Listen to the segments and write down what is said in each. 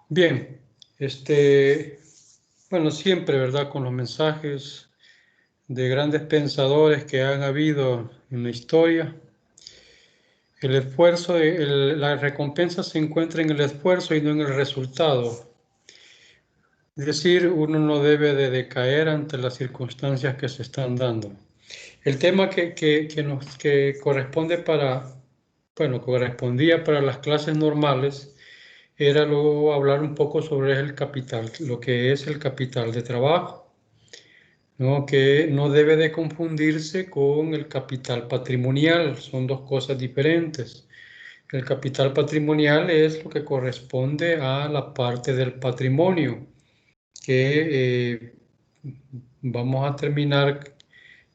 Bien, bueno, siempre, ¿verdad? Con los mensajes de grandes pensadores que han habido en la historia, el esfuerzo, la recompensa se encuentra en el esfuerzo y no en el resultado. Es decir, uno no debe de decaer ante las circunstancias que se están dando. El tema que corresponde bueno, correspondía para las clases normales era luego hablar un poco sobre el capital, lo que es el capital de trabajo, ¿no? Que no debe de confundirse con el capital patrimonial, son dos cosas diferentes. El capital patrimonial es lo que corresponde a la parte del patrimonio, que vamos a terminar,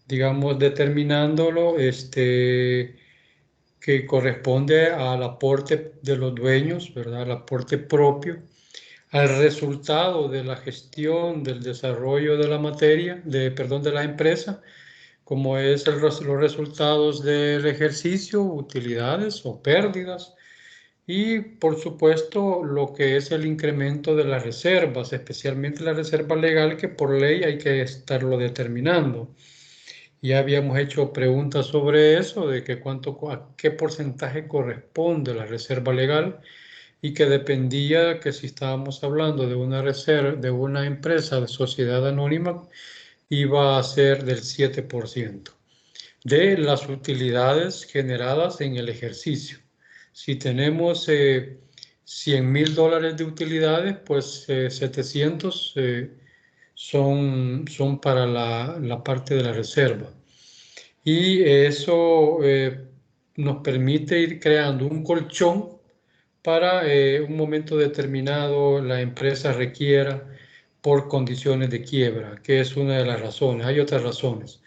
digamos, determinándolo, que corresponde al aporte de los dueños, ¿verdad? Al aporte propio, al resultado de la gestión, del desarrollo de la materia, perdón, de la empresa, como es los resultados del ejercicio, utilidades o pérdidas, y por supuesto lo que es el incremento de las reservas, especialmente la reserva legal, que por ley hay que estarlo determinando. Ya habíamos hecho preguntas sobre eso, de que a qué porcentaje corresponde la reserva legal, y que dependía que si estábamos hablando de una reserva, de una empresa de sociedad anónima, iba a ser del 7% de las utilidades generadas en el ejercicio. Si tenemos $100,000 de utilidades, pues 700 son para la parte de la reserva. Y eso nos permite ir creando un colchón para un momento determinado la empresa requiera por condiciones de quiebra, que es una de las razones. Hay otras razones,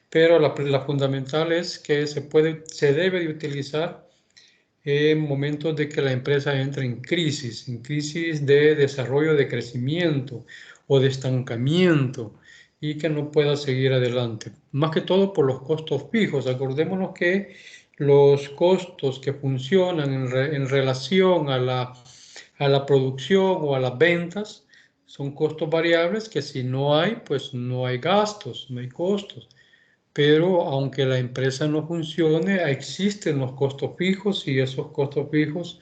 pero la fundamental es que se debe de utilizar en momentos de que la empresa entra en crisis de desarrollo, de crecimiento o de estancamiento, y que no pueda seguir adelante. Más que todo por los costos fijos. Acordémonos que los costos que funcionan en relación a la producción o a las ventas son costos variables que si no hay, pues no hay gastos, no hay costos. Pero aunque la empresa no funcione, existen los costos fijos, y esos costos fijos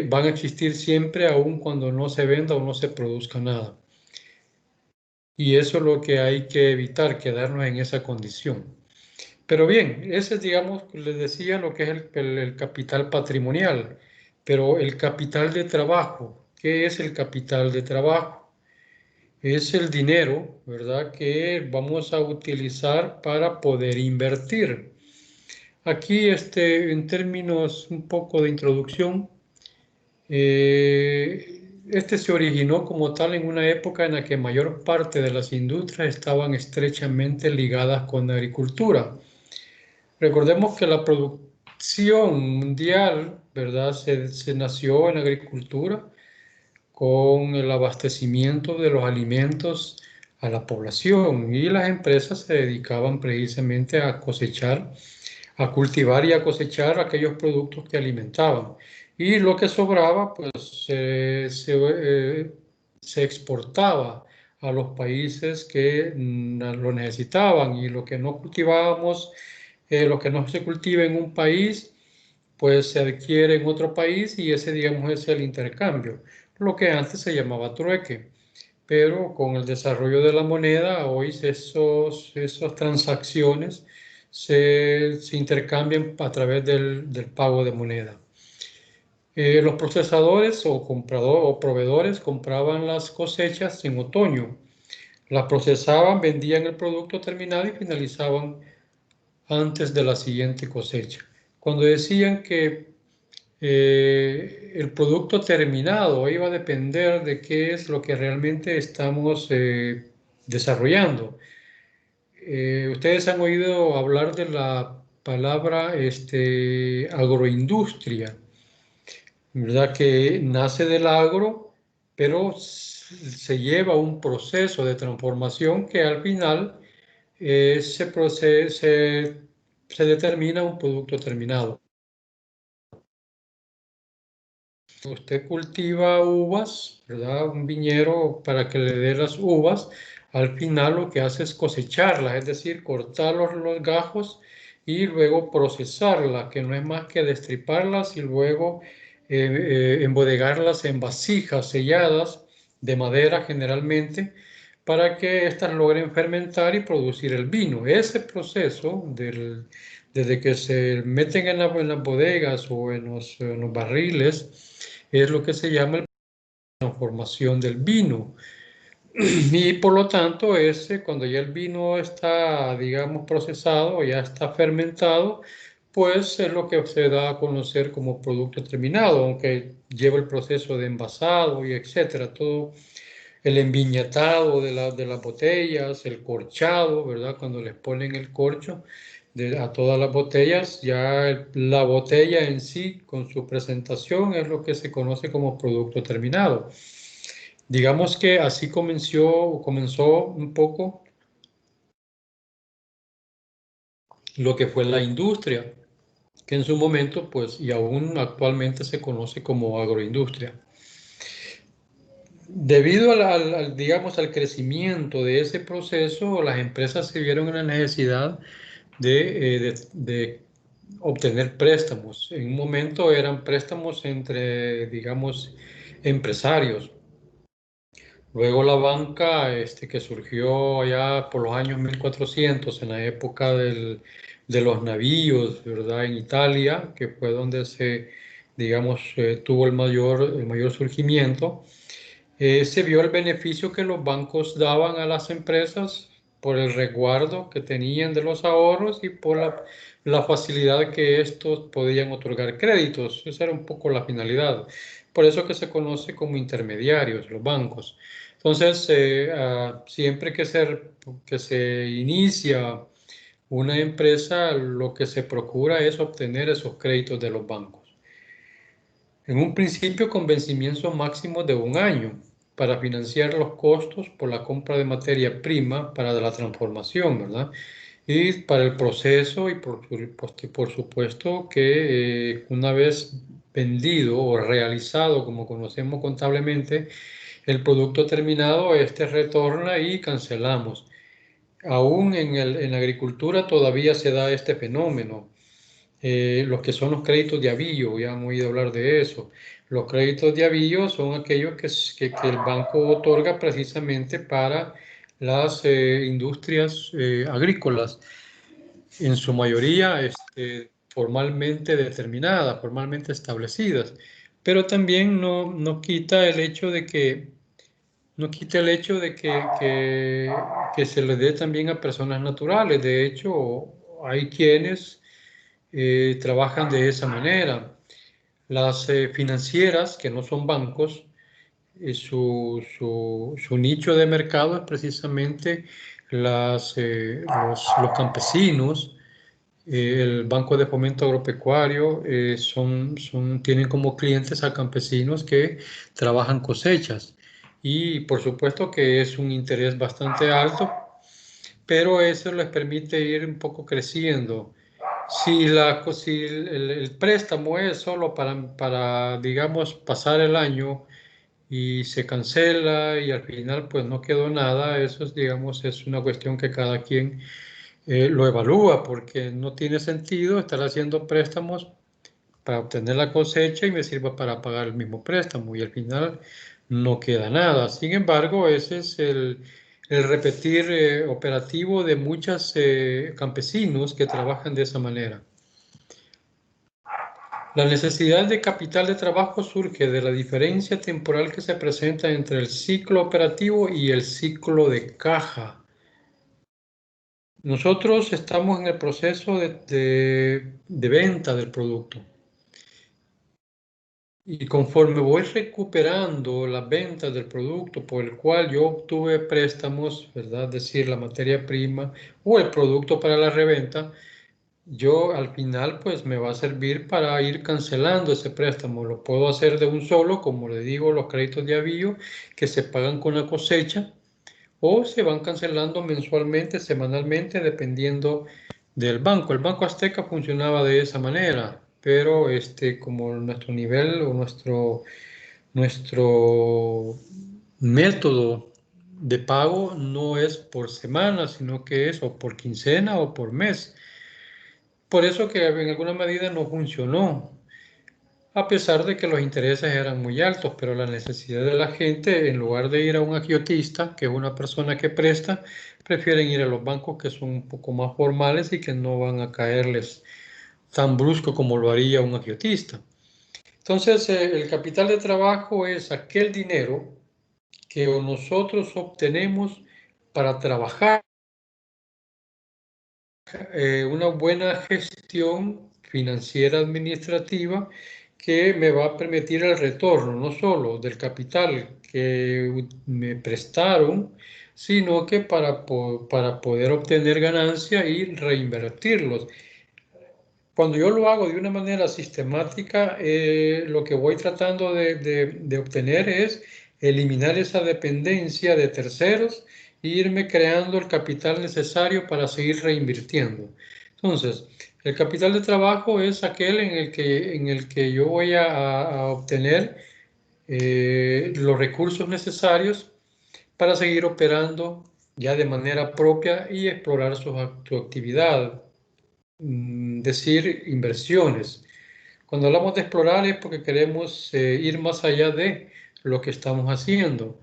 van a existir siempre, aun cuando no se venda o no se produzca nada. Y eso es lo que hay que evitar, quedarnos en esa condición. Pero bien, ese es, digamos, les decía, lo que es el capital patrimonial. Pero el capital de trabajo, ¿qué es el capital de trabajo? Es el dinero, ¿verdad?, que vamos a utilizar para poder invertir. Aquí, en términos un poco de introducción, este se originó como tal en una época en la que mayor parte de las industrias estaban estrechamente ligadas con la agricultura. Recordemos que la producción mundial, ¿verdad?, se nació en la agricultura con el abastecimiento de los alimentos a la población, y las empresas se dedicaban precisamente a cosechar, a cultivar y a cosechar aquellos productos que alimentaban. Y lo que sobraba, pues se exportaba a los países que lo necesitaban, y lo que no cultivábamos, lo que no se cultiva en un país, pues se adquiere en otro país, y ese, digamos, es el intercambio, lo que antes se llamaba trueque. Pero con el desarrollo de la moneda, hoy esas transacciones se intercambian a través del pago de moneda. Los procesadores o proveedores compraban las cosechas en otoño, las procesaban, vendían el producto terminado y finalizaban antes de la siguiente cosecha. Cuando decían que el producto terminado iba a depender de qué es lo que realmente estamos desarrollando. Ustedes han oído hablar de la palabra agroindustria, ¿verdad? Que nace del agro, pero se lleva un proceso de transformación que al final se determina un producto terminado. usted cultiva uvas, ¿verdad? Un viñero para que le dé las uvas, al final lo que hace es cosecharlas, es decir, cortar los gajos y luego procesarlas, que no es más que destriparlas y luego embodegarlas en vasijas selladas de madera generalmente, para que éstas logren fermentar y producir el vino. Ese proceso, desde que se meten en las bodegas o en los barriles, es lo que se llama la transformación del vino. Y por lo tanto, cuando ya el vino está, digamos, procesado o ya está fermentado, pues es lo que se da a conocer como producto terminado, aunque lleva el proceso de envasado y etcétera, todo el enviñetado de las botellas, el corchado, ¿verdad? Cuando les ponen el corcho a todas las botellas, ya la botella en sí, con su presentación, es lo que se conoce como producto terminado. Digamos que así comenzó un poco lo que fue la industria, que en su momento, pues, y aún actualmente se conoce como agroindustria. Debido digamos, al crecimiento de ese proceso, las empresas se vieron en la necesidad de obtener préstamos. En un momento eran préstamos entre, digamos, empresarios. Luego la banca que surgió allá por los años 1400, en la época de los navíos, ¿verdad? En Italia, que fue donde digamos, tuvo el mayor surgimiento. Se vio el beneficio que los bancos daban a las empresas por el resguardo que tenían de los ahorros y por la facilidad que estos podían otorgar créditos. Esa era un poco la finalidad. Por eso que se conoce como intermediarios, los bancos. Entonces, siempre que se inicia una empresa, lo que se procura es obtener esos créditos de los bancos. En un principio con vencimientos máximos de 1 año para financiar los costos por la compra de materia prima para la transformación, ¿verdad? Y para el proceso y por supuesto que una vez vendido o realizado, como conocemos contablemente, el producto terminado, este retorna y cancelamos. Aún en la agricultura todavía se da este fenómeno. Los que son los créditos de avío, ya han oído hablar de eso. Los créditos de avío son aquellos que el banco otorga precisamente para las industrias agrícolas, en su mayoría formalmente determinadas, formalmente establecidas, pero también no quita el hecho de que no quita el hecho de que se le dé también a personas naturales. De hecho, hay quienes trabajan de esa manera. Las financieras, que no son bancos, su nicho de mercado es precisamente los campesinos. El Banco de Fomento Agropecuario tienen como clientes a campesinos que trabajan cosechas. Y por supuesto que es un interés bastante alto, pero eso les permite ir un poco creciendo. Si el préstamo es solo digamos, pasar el año y se cancela y al final pues no quedó nada, eso es, digamos, es una cuestión que cada quien lo evalúa, porque no tiene sentido estar haciendo préstamos para obtener la cosecha y me sirva para pagar el mismo préstamo y al final no queda nada. Sin embargo, ese es el repetir operativo de muchos campesinos que trabajan de esa manera. La necesidad de capital de trabajo surge de la diferencia temporal que se presenta entre el ciclo operativo y el ciclo de caja. Nosotros estamos en el proceso de venta del producto. Y conforme voy recuperando las ventas del producto por el cual yo obtuve préstamos, ¿verdad? Es decir, la materia prima o el producto para la reventa, yo al final pues me va a servir para ir cancelando ese préstamo. Lo puedo hacer de un solo, como le digo, los créditos de avío que se pagan con la cosecha o se van cancelando mensualmente, semanalmente, dependiendo del banco. El Banco Azteca funcionaba de esa manera. pero como nuestro nivel o nuestro método de pago no es por semana, sino que es o por quincena o por mes. Por eso que en alguna medida no funcionó, a pesar de que los intereses eran muy altos, pero la necesidad de la gente, en lugar de ir a un agiotista, que es una persona que presta, prefieren ir a los bancos que son un poco más formales y que no van a caerles tan brusco como lo haría un agiotista. Entonces, el capital de trabajo es aquel dinero que nosotros obtenemos para trabajar una buena gestión financiera administrativa que me va a permitir el retorno, no solo del capital que me prestaron, sino que para poder obtener ganancia y reinvertirlos. Cuando yo lo hago de una manera sistemática, lo que voy tratando de obtener es eliminar esa dependencia de terceros e irme creando el capital necesario para seguir reinvirtiendo. Entonces, el capital de trabajo es aquel en el que yo voy a obtener los recursos necesarios para seguir operando ya de manera propia y explorar su actividad, decir inversiones. Cuando hablamos de explorar es porque queremos ir más allá de lo que estamos haciendo.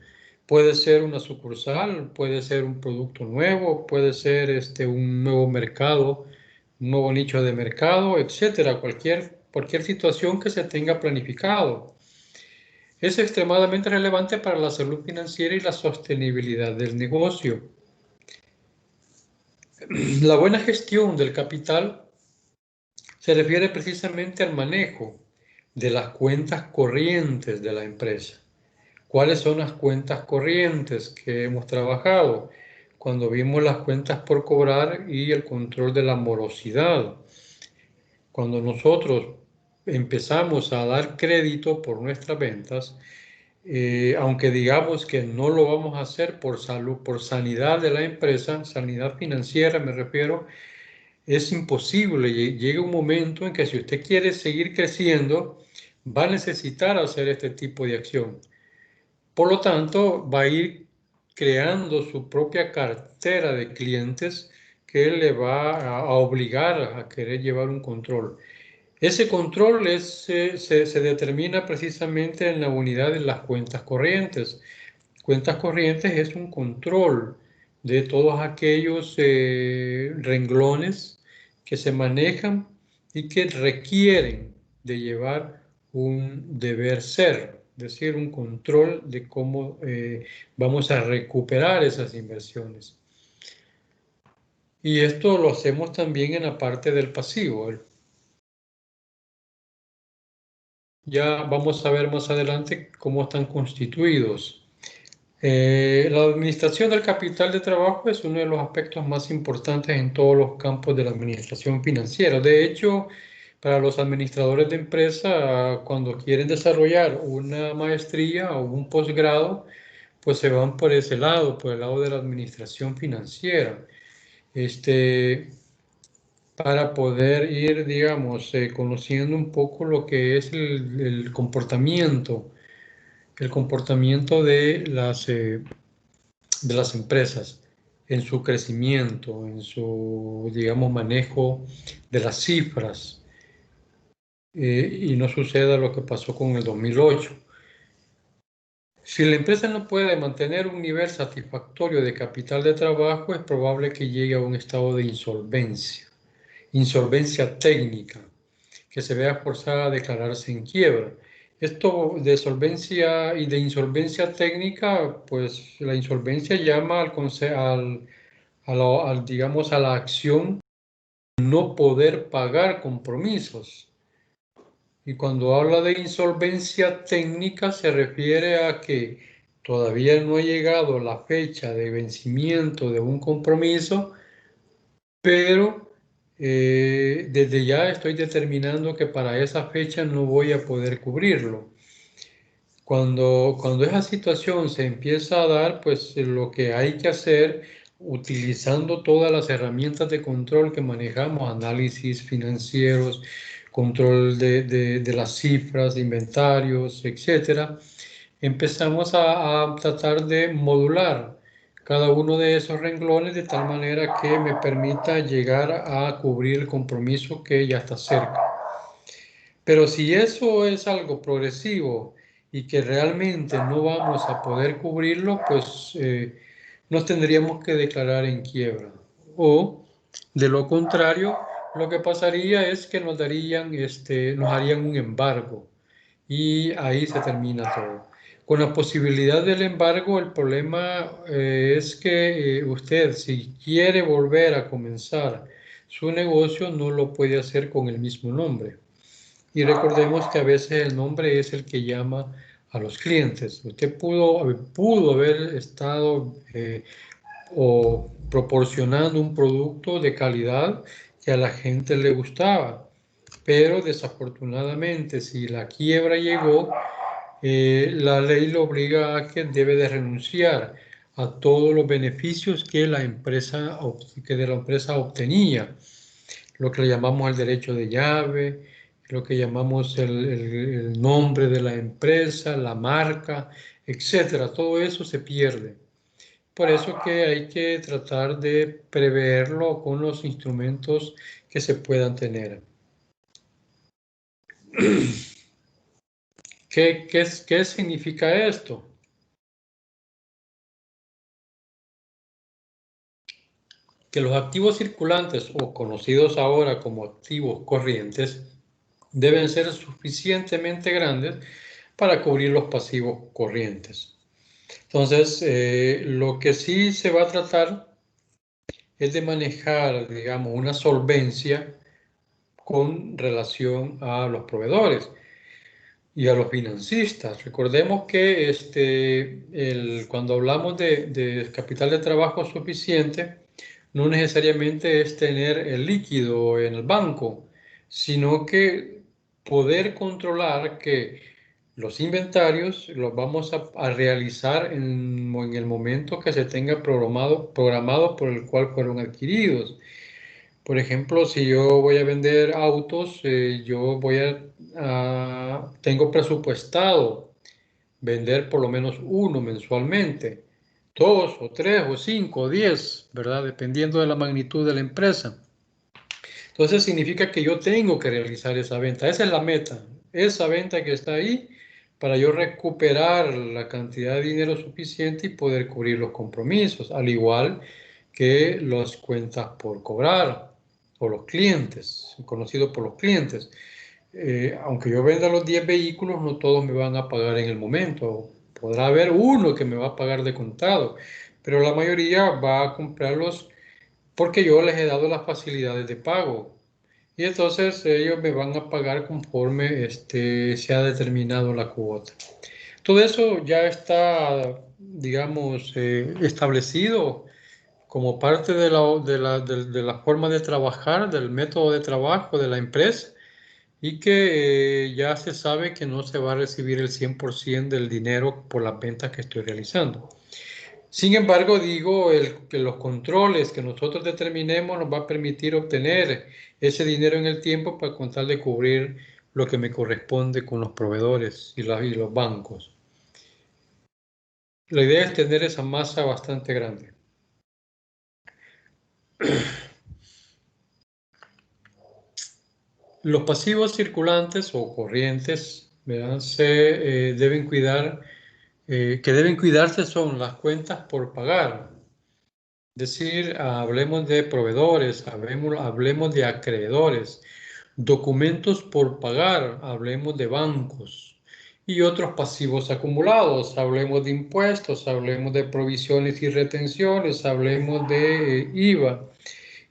Puede ser una sucursal, puede ser un producto nuevo, puede ser un nuevo mercado, un nuevo nicho de mercado, etcétera. Cualquier situación que se tenga planificado. Es extremadamente relevante para la salud financiera y la sostenibilidad del negocio. La buena gestión del capital se refiere precisamente al manejo de las cuentas corrientes de la empresa. ¿Cuáles son las cuentas corrientes que hemos trabajado? Cuando vimos las cuentas por cobrar y el control de la morosidad. Cuando nosotros empezamos a dar crédito por nuestras ventas, aunque digamos que no lo vamos a hacer por salud, por sanidad de la empresa, sanidad financiera me refiero, es imposible. Llega un momento en que si usted quiere seguir creciendo, va a necesitar hacer este tipo de acción. Por lo tanto, va a ir creando su propia cartera de clientes que le va a obligar a querer llevar un control. Ese control se determina precisamente en la unidad de las cuentas corrientes. Cuentas corrientes es un control de todos aquellos renglones que se manejan y que requieren de llevar un deber ser, es decir, un control de cómo vamos a recuperar esas inversiones. Y esto lo hacemos también en la parte del pasivo. Ya vamos a ver más adelante cómo están constituidos. La administración del capital de trabajo es uno de los aspectos más importantes en todos los campos de la administración financiera. De hecho, para los administradores de empresa, cuando quieren desarrollar una maestría o un posgrado, pues se van por ese lado, por el lado de la administración financiera. Para poder ir, digamos, conociendo un poco lo que es el comportamiento de las empresas en su crecimiento, en su, digamos, manejo de las cifras, y no suceda lo que pasó con el 2008. Si la empresa no puede mantener un nivel satisfactorio de capital de trabajo, es probable que llegue a un estado de insolvencia técnica, que se vea forzada a declararse en quiebra. Esto de solvencia y de insolvencia técnica, pues la insolvencia llama digamos, a la acción de no poder pagar compromisos. Y cuando habla de insolvencia técnica se refiere a que todavía no ha llegado la fecha de vencimiento de un compromiso, pero desde ya estoy determinando que para esa fecha no voy a poder cubrirlo. Cuando esa situación se empieza a dar, pues lo que hay que hacer, utilizando todas las herramientas de control que manejamos, análisis financieros, control de las cifras, de inventarios, etcétera, empezamos a tratar de modular cada uno de esos renglones de tal manera que me permita llegar a cubrir el compromiso que ya está cerca. Pero si eso es algo progresivo y que realmente no vamos a poder cubrirlo, pues nos tendríamos que declarar en quiebra. O, de lo contrario, lo que pasaría es que nos harían un embargo y ahí se termina todo. Con la posibilidad del embargo, el problema es que usted, si quiere volver a comenzar su negocio, no lo puede hacer con el mismo nombre. Y recordemos que a veces el nombre es el que llama a los clientes. Usted pudo haber estado o proporcionando un producto de calidad que a la gente le gustaba, pero desafortunadamente si la quiebra llegó, la ley lo obliga a que debe de renunciar a todos los beneficios que de la empresa obtenía, lo que le llamamos el derecho de llave, lo que llamamos el nombre de la empresa, la marca, etcétera. Todo eso se pierde. Por eso que hay que tratar de preverlo con los instrumentos que se puedan tener. ¿Qué significa esto? Que los activos circulantes o conocidos ahora como activos corrientes deben ser suficientemente grandes para cubrir los pasivos corrientes. Entonces, lo que sí se va a tratar es de manejar, digamos, una solvencia con relación a los proveedores y a los financistas. Recordemos que cuando hablamos de capital de trabajo suficiente, no necesariamente es tener el líquido en el banco, sino que poder controlar que los inventarios los vamos a realizar en el momento que se tenga programado por el cual fueron adquiridos. Por ejemplo, si yo voy a vender autos, tengo presupuestado vender por lo menos uno mensualmente, dos o tres o cinco o 10, ¿verdad? Dependiendo de la magnitud de la empresa. Entonces significa que yo tengo que realizar esa venta. Esa es la meta. Esa venta que está ahí para yo recuperar la cantidad de dinero suficiente y poder cubrir los compromisos, al igual que las cuentas por cobrar o los clientes, conocidos por los clientes. Aunque yo venda los 10 vehículos, no todos me van a pagar en el momento. Podrá haber uno que me va a pagar de contado, pero la mayoría va a comprarlos porque yo les he dado las facilidades de pago. Y entonces ellos me van a pagar conforme se ha determinado la cuota. Todo eso ya está, digamos, establecido como parte de la forma de trabajar, del método de trabajo de la empresa y que ya se sabe que no se va a recibir el 100% del dinero por las ventas que estoy realizando. Sin embargo, digo que los controles que nosotros determinemos nos va a permitir obtener ese dinero en el tiempo para contar de cubrir lo que me corresponde con los proveedores y los bancos. La idea es tener esa masa bastante grande. Los pasivos circulantes o corrientes, ¿verdad? Se deben cuidar, que deben cuidarse son las cuentas por pagar. Es decir, hablemos de proveedores, hablemos de acreedores, documentos por pagar, hablemos de bancos y otros pasivos acumulados, hablemos de impuestos, hablemos de provisiones y retenciones, hablemos de IVA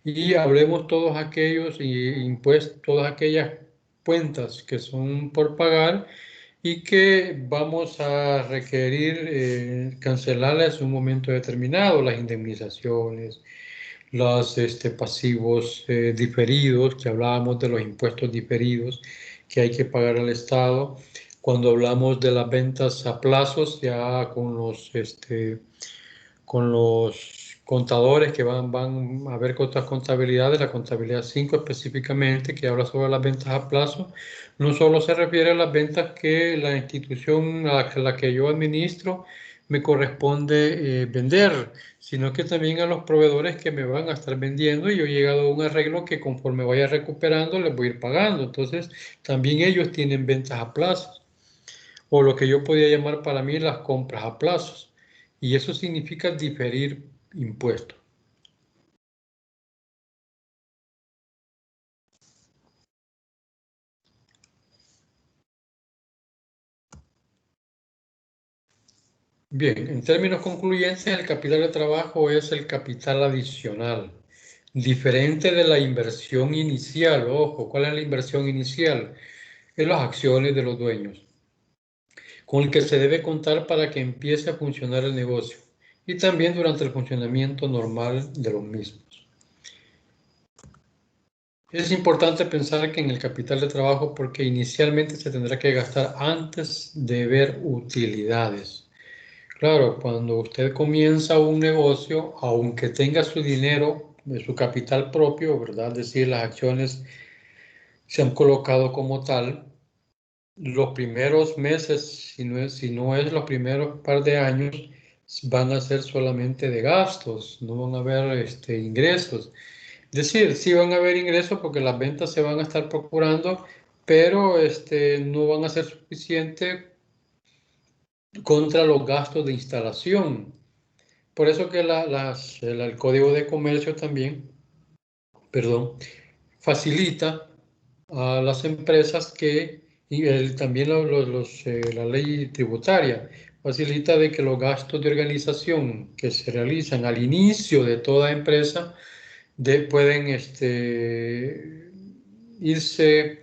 y hablemos todos aquellos impuestos, todas aquellas cuentas que son por pagar y que vamos a requerir cancelarlas en un momento determinado, las indemnizaciones, los pasivos diferidos, que hablábamos de los impuestos diferidos que hay que pagar al Estado. Cuando hablamos de las ventas a plazos, ya con contadores que van a ver otras contabilidades, la contabilidad 5 específicamente, que habla sobre las ventas a plazo, no solo se refiere a las ventas que la institución a la que yo administro me corresponde vender, sino que también a los proveedores que me van a estar vendiendo, y yo he llegado a un arreglo que conforme vaya recuperando les voy a ir pagando. Entonces, también ellos tienen ventas a plazos, o lo que yo podría llamar para mí las compras a plazos. Y eso significa diferir impuestos. Bien, en términos concluyentes, el capital de trabajo es el capital adicional, diferente de la inversión inicial. Ojo, ¿cuál es la inversión inicial? En las acciones de los dueños, con el que se debe contar para que empiece a funcionar el negocio y también durante el funcionamiento normal de los mismos. Es importante pensar que en el capital de trabajo, porque inicialmente se tendrá que gastar antes de ver utilidades. Claro, cuando usted comienza un negocio, aunque tenga su dinero, su capital propio, ¿verdad? Es decir, las acciones se han colocado como tal, los primeros meses, si no es los primeros par de años, van a ser solamente de gastos, no van a haber ingresos. Es decir, sí van a haber ingresos porque las ventas se van a estar procurando, pero no van a ser suficientes contra los gastos de instalación. Por eso que el Código de Comercio también, perdón, facilita a las empresas y también la ley tributaria, facilita de que los gastos de organización que se realizan al inicio de toda empresa pueden irse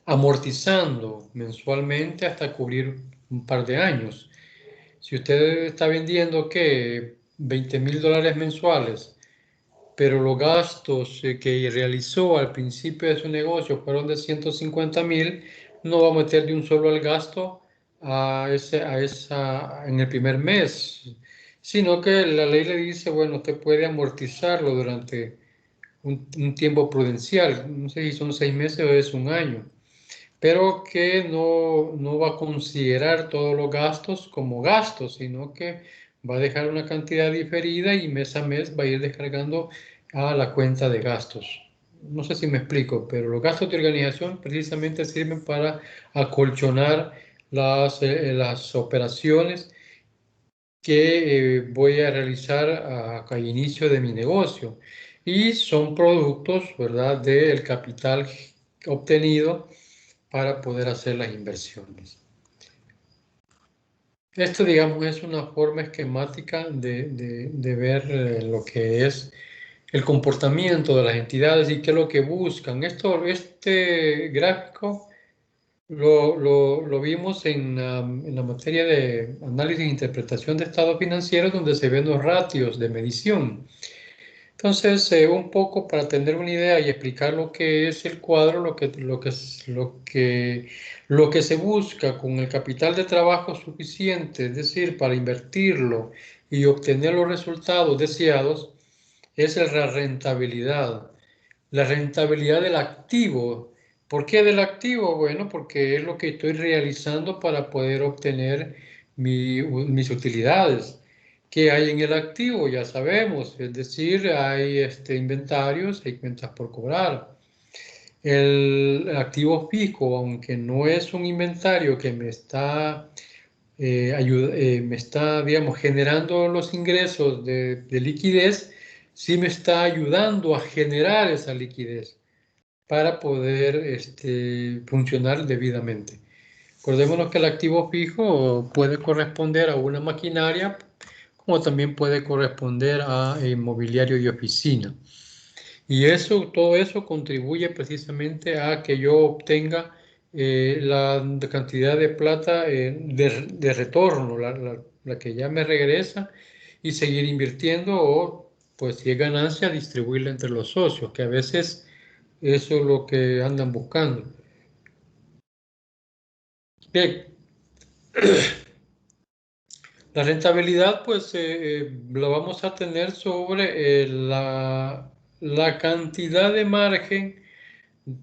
amortizando mensualmente hasta cubrir un par de años. Si usted está vendiendo, ¿qué? $20,000 mensuales, pero los gastos que realizó al principio de su negocio fueron de 150,000, no va a meter de un solo el gasto en el primer mes, sino que la ley le dice, bueno, usted puede amortizarlo durante un tiempo prudencial, no sé si son 6 meses o es un año, pero que no va a considerar todos los gastos como gastos, sino que va a dejar una cantidad diferida y mes a mes va a ir descargando a la cuenta de gastos. No sé si me explico, pero los gastos de organización precisamente sirven para acolchonar las operaciones que voy a realizar al inicio de mi negocio, y son productos, ¿verdad?, del capital obtenido para poder hacer las inversiones. Esto, digamos, es una forma esquemática de ver lo que es el comportamiento de las entidades y qué es lo que buscan. Este gráfico lo vimos en la materia de análisis e interpretación de estados financieros, donde se ven los ratios de medición. Entonces, un poco para tener una idea y explicar lo que es el cuadro, lo que se busca con el capital de trabajo suficiente, es decir, para invertirlo y obtener los resultados deseados, es la rentabilidad. La rentabilidad del activo. ¿Por qué del activo? Bueno, porque es lo que estoy realizando para poder obtener mis utilidades. ¿Qué hay en el activo? Ya sabemos, es decir, hay inventarios, hay cuentas por cobrar. El activo fijo, aunque no es un inventario que me está, digamos, generando los ingresos de liquidez, sí me está ayudando a generar esa liquidez para poder funcionar debidamente. Recordémonos que el activo fijo puede corresponder a una maquinaria, como también puede corresponder a inmobiliario y oficina. Y todo eso contribuye precisamente a que yo obtenga la cantidad de plata de retorno, la que ya me regresa, y seguir invirtiendo, o pues si es ganancia, distribuirla entre los socios, que a veces eso es lo que andan buscando. Bien, La rentabilidad, pues, la vamos a tener sobre la cantidad de margen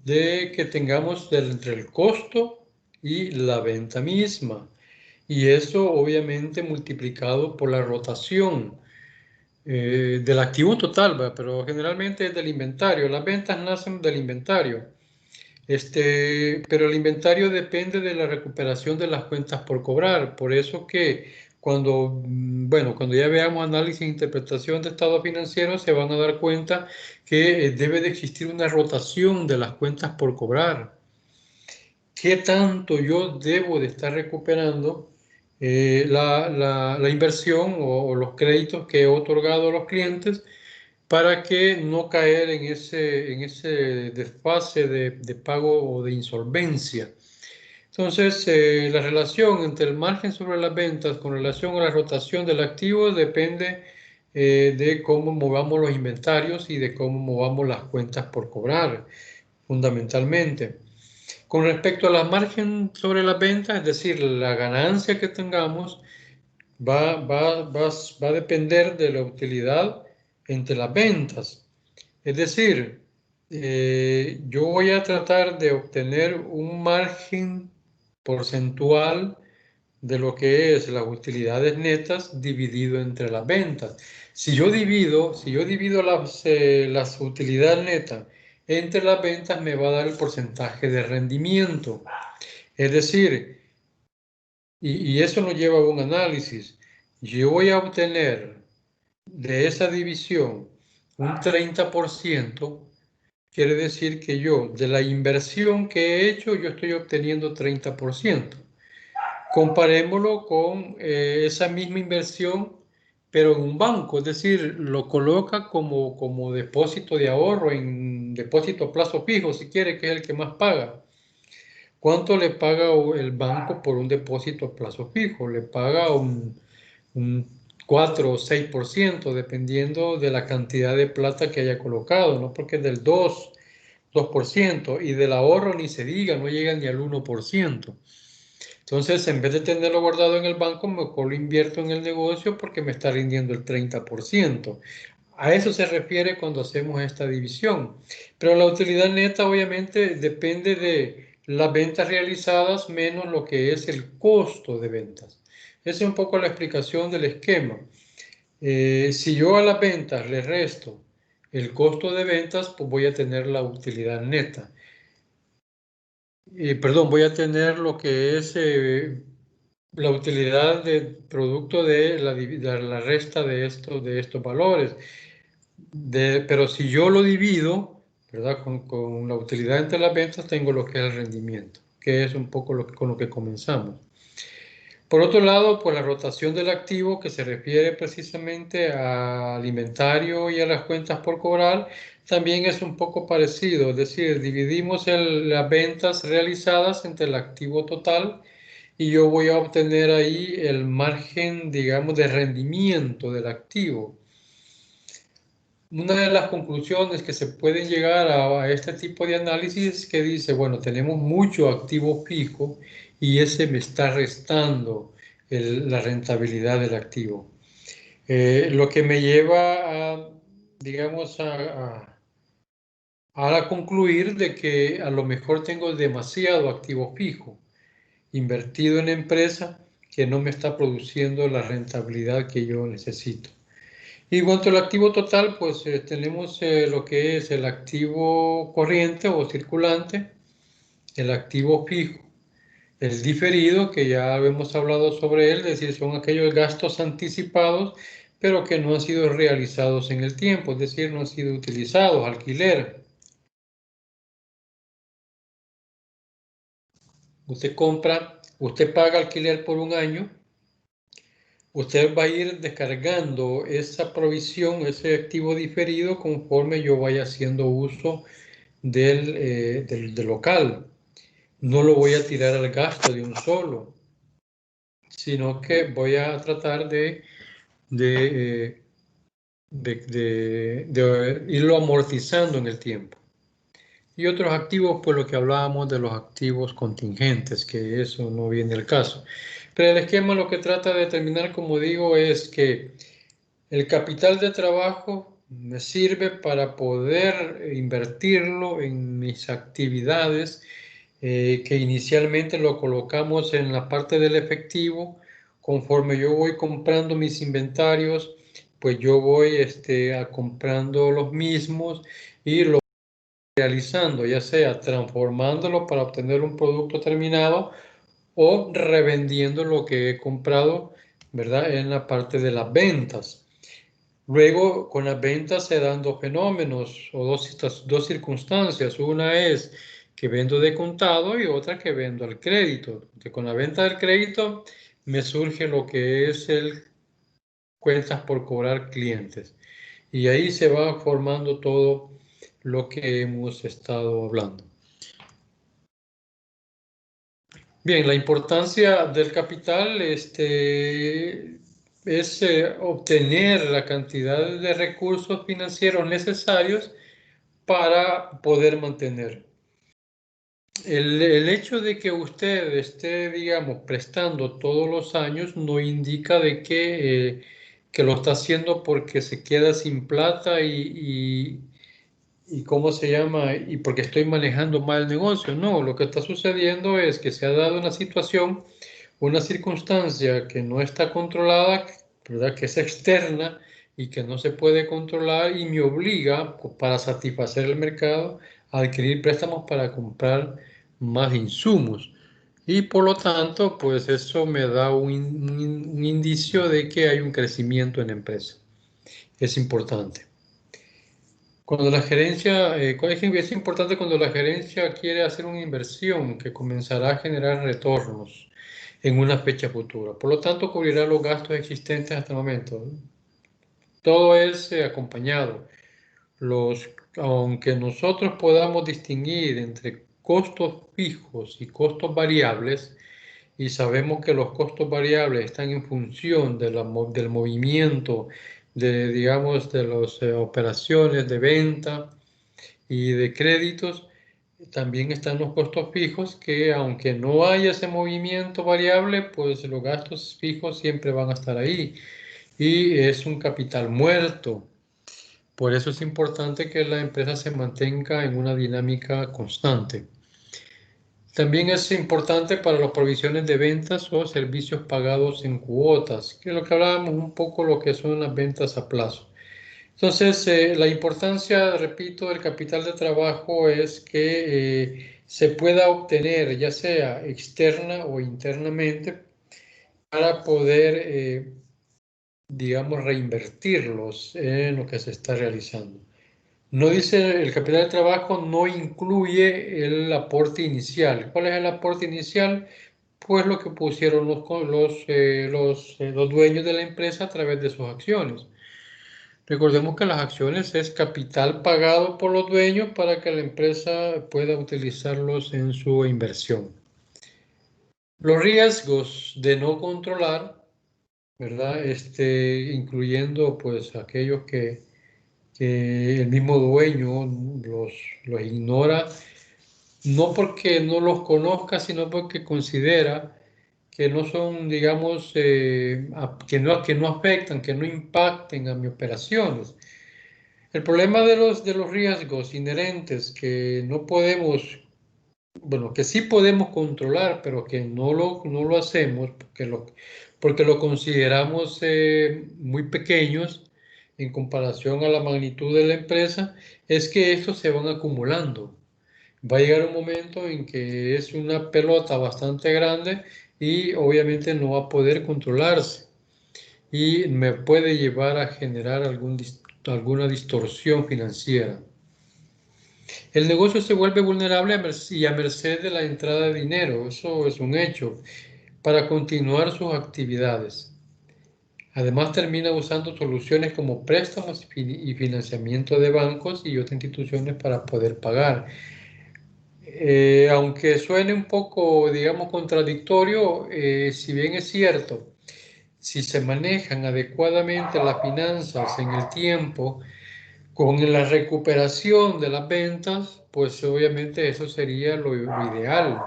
que tengamos entre el costo y la venta misma. Y eso obviamente multiplicado por la rotación del activo total, ¿verdad? Pero generalmente es del inventario. Las ventas nacen del inventario. Pero el inventario depende de la recuperación de las cuentas por cobrar. Por eso que bueno, cuando ya veamos análisis e interpretación de estados financieros, se van a dar cuenta que debe de existir una rotación de las cuentas por cobrar. ¿Qué tanto yo debo de estar recuperando la inversión o los créditos que he otorgado a los clientes para que no caer en ese desfase de pago o de insolvencia? Entonces, la relación entre el margen sobre las ventas con relación a la rotación del activo depende de cómo movamos los inventarios y de cómo movamos las cuentas por cobrar, fundamentalmente. Con respecto a la margen sobre las ventas, es decir, la ganancia que tengamos va a depender de la utilidad entre las ventas. Es decir, yo voy a tratar de obtener un margen porcentual de lo que es las utilidades netas dividido entre las ventas. Si yo divido las utilidades netas entre las ventas, me va a dar el porcentaje de rendimiento. Es decir, y eso nos lleva a un análisis. Yo voy a obtener de esa división un 30%. Quiere decir que yo, de la inversión que he hecho, yo estoy obteniendo 30%. Comparémoslo con esa misma inversión, pero en un banco, es decir, lo coloca como depósito de ahorro, en depósito a plazo fijo, si quiere, que es el que más paga. ¿Cuánto le paga el banco por un depósito a plazo fijo? Le paga un 4 o 6%, dependiendo de la cantidad de plata que haya colocado, ¿no? Porque es del 2%, y del ahorro ni se diga, no llega ni al 1%. Entonces, en vez de tenerlo guardado en el banco, mejor lo invierto en el negocio porque me está rindiendo el 30%. A eso se refiere cuando hacemos esta división. Pero la utilidad neta obviamente depende de las ventas realizadas menos lo que es el costo de ventas. Esa es un poco la explicación del esquema. Si yo a las ventas le resto el costo de ventas, pues voy a tener la utilidad neta. Perdón, voy a tener lo que es la utilidad del producto de la resta de estos valores. Pero si yo lo divido, ¿verdad? Con la utilidad entre las ventas, tengo lo que es el rendimiento, que es un poco con lo que comenzamos. Por otro lado, pues la rotación del activo, que se refiere precisamente al inventario y a las cuentas por cobrar, también es un poco parecido. Es decir, dividimos las ventas realizadas entre el activo total y yo voy a obtener ahí el margen, digamos, de rendimiento del activo. Una de las conclusiones que se pueden llegar a este tipo de análisis es que dice, bueno, tenemos mucho activo fijo y ese me está restando la rentabilidad del activo. Lo que me lleva a, digamos, a concluir de que a lo mejor tengo demasiado activo fijo invertido en empresa que no me está produciendo la rentabilidad que yo necesito. Y en cuanto al activo total, pues tenemos lo que es el activo corriente o circulante, el activo fijo, el diferido, que ya hemos hablado sobre él, es decir, son aquellos gastos anticipados, pero que no han sido realizados en el tiempo, es decir, no han sido utilizados, alquiler. Usted paga alquiler por un año. Usted va a ir descargando esa provisión, ese activo diferido, conforme yo vaya haciendo uso del local. No lo voy a tirar al gasto de un solo, sino que voy a tratar de, irlo amortizando en el tiempo. Y otros activos, pues lo que hablábamos de los activos contingentes, que eso no viene al caso. Pero el esquema lo que trata de determinar, como digo, es que el capital de trabajo me sirve para poder invertirlo en mis actividades, que inicialmente lo colocamos en la parte del efectivo. Conforme yo voy comprando mis inventarios, pues yo voy comprando los mismos y lo realizando, ya sea transformándolo para obtener un producto terminado o revendiendo lo que he comprado, ¿verdad? En la parte de las ventas. Luego, con las ventas se dan dos fenómenos o dos circunstancias. Una es que vendo de contado y otra que vendo al crédito. Que con la venta del crédito me surge lo que es el cuentas por cobrar clientes. Y ahí se va formando todo lo que hemos estado hablando. Bien, la importancia del capital es obtener la cantidad de recursos financieros necesarios para poder mantener. El hecho de que usted esté, digamos, prestando todos los años no indica de que lo está haciendo porque se queda sin plata y ¿cómo se llama? Y porque estoy manejando mal el negocio. No, lo que está sucediendo es que se ha dado una situación, una circunstancia que no está controlada, ¿verdad? Que es externa y que no se puede controlar y me obliga, para satisfacer el mercado, a adquirir préstamos para comprar más insumos. Y por lo tanto, pues eso me da un indicio de que hay un crecimiento en la empresa. Es importante. Cuando la gerencia, es importante cuando la gerencia quiere hacer una inversión que comenzará a generar retornos en una fecha futura. Por lo tanto, cubrirá los gastos existentes hasta el momento. Todo es acompañado. Aunque nosotros podamos distinguir entre costos fijos y costos variables, y sabemos que los costos variables están en función de del movimiento digamos, de las operaciones de venta y de créditos, también están los costos fijos que aunque no haya ese movimiento variable, pues los gastos fijos siempre van a estar ahí y es un capital muerto. Por eso es importante que la empresa se mantenga en una dinámica constante. También es importante para las provisiones de ventas o servicios pagados en cuotas, que es lo que hablábamos un poco, lo que son las ventas a plazo. Entonces, la importancia, repito, del capital de trabajo es que se pueda obtener, ya sea externa o internamente, para poder, digamos, reinvertirlos en lo que se está realizando. No dice, el capital de trabajo no incluye el aporte inicial. ¿Cuál es el aporte inicial? Pues lo que pusieron los dueños de la empresa a través de sus acciones. Recordemos que las acciones es capital pagado por los dueños para que la empresa pueda utilizarlos en su inversión. Los riesgos de no controlar, ¿verdad? Incluyendo pues aquellos que el mismo dueño los ignora, no porque no los conozca, sino porque considera que no son, digamos, que no afectan, que no impacten a mis operaciones. El problema de los riesgos inherentes que no podemos, bueno, que sí podemos controlar, pero que no lo hacemos porque lo consideramos muy pequeños en comparación a la magnitud de la empresa, es que estos se van acumulando. Va a llegar un momento en que es una pelota bastante grande y obviamente no va a poder controlarse y me puede llevar a generar alguna distorsión financiera. El negocio se vuelve vulnerable y a merced de la entrada de dinero, eso es un hecho, para continuar sus actividades. Además termina usando soluciones como préstamos y financiamiento de bancos y otras instituciones para poder pagar. Aunque suene un poco, digamos, contradictorio, si bien es cierto, si se manejan adecuadamente las finanzas en el tiempo, con la recuperación de las ventas, pues obviamente eso sería lo ideal.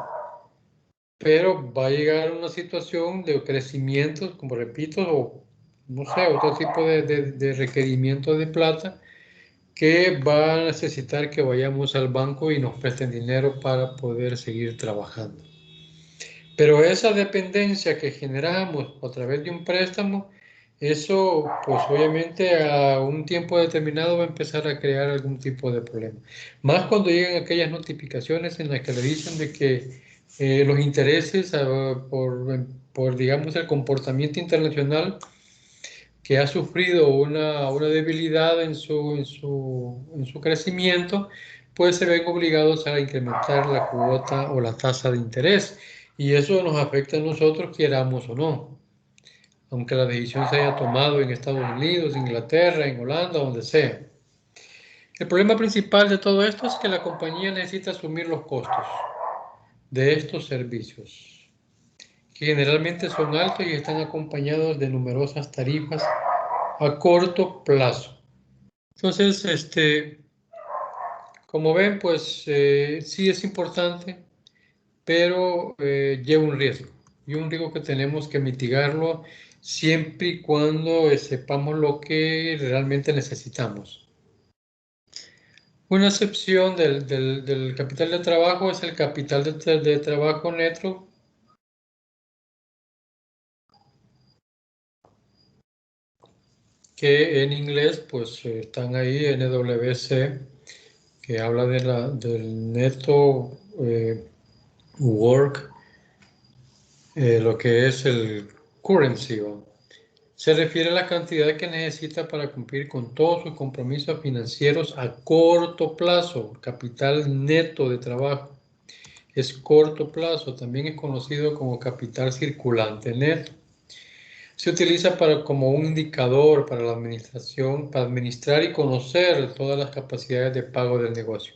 pero va a llegar una situación de crecimiento, como repito, o no sé, otro tipo de requerimiento de plata que va a necesitar que vayamos al banco y nos presten dinero para poder seguir trabajando. Pero esa dependencia que generamos a través de un préstamo, eso pues obviamente a un tiempo determinado va a empezar a crear algún tipo de problema. Más cuando llegan aquellas notificaciones en las que le dicen de que los intereses por, digamos, el comportamiento internacional que ha sufrido una debilidad en su crecimiento, pues se ven obligados a incrementar la cuota o la tasa de interés. Y eso nos afecta a nosotros, queramos o no, aunque la decisión se haya tomado en Estados Unidos, Inglaterra, en Holanda, donde sea. El problema principal de todo esto es que la compañía necesita asumir los costos de estos servicios, que generalmente son altos y están acompañados de numerosas tarifas a corto plazo. Entonces, como ven, pues sí es importante, pero lleva un riesgo. Y un riesgo que tenemos que mitigarlo siempre y cuando sepamos lo que realmente necesitamos. Una excepción del capital de trabajo es el capital de trabajo neto, que en inglés pues están ahí NWC, que habla del neto work, lo que es el currency, ¿no? Se refiere a la cantidad que necesita para cumplir con todos sus compromisos financieros a corto plazo. Capital neto de trabajo es corto plazo, también es conocido como capital circulante neto. Se utiliza como un indicador para la administración, para administrar y conocer todas las capacidades de pago del negocio.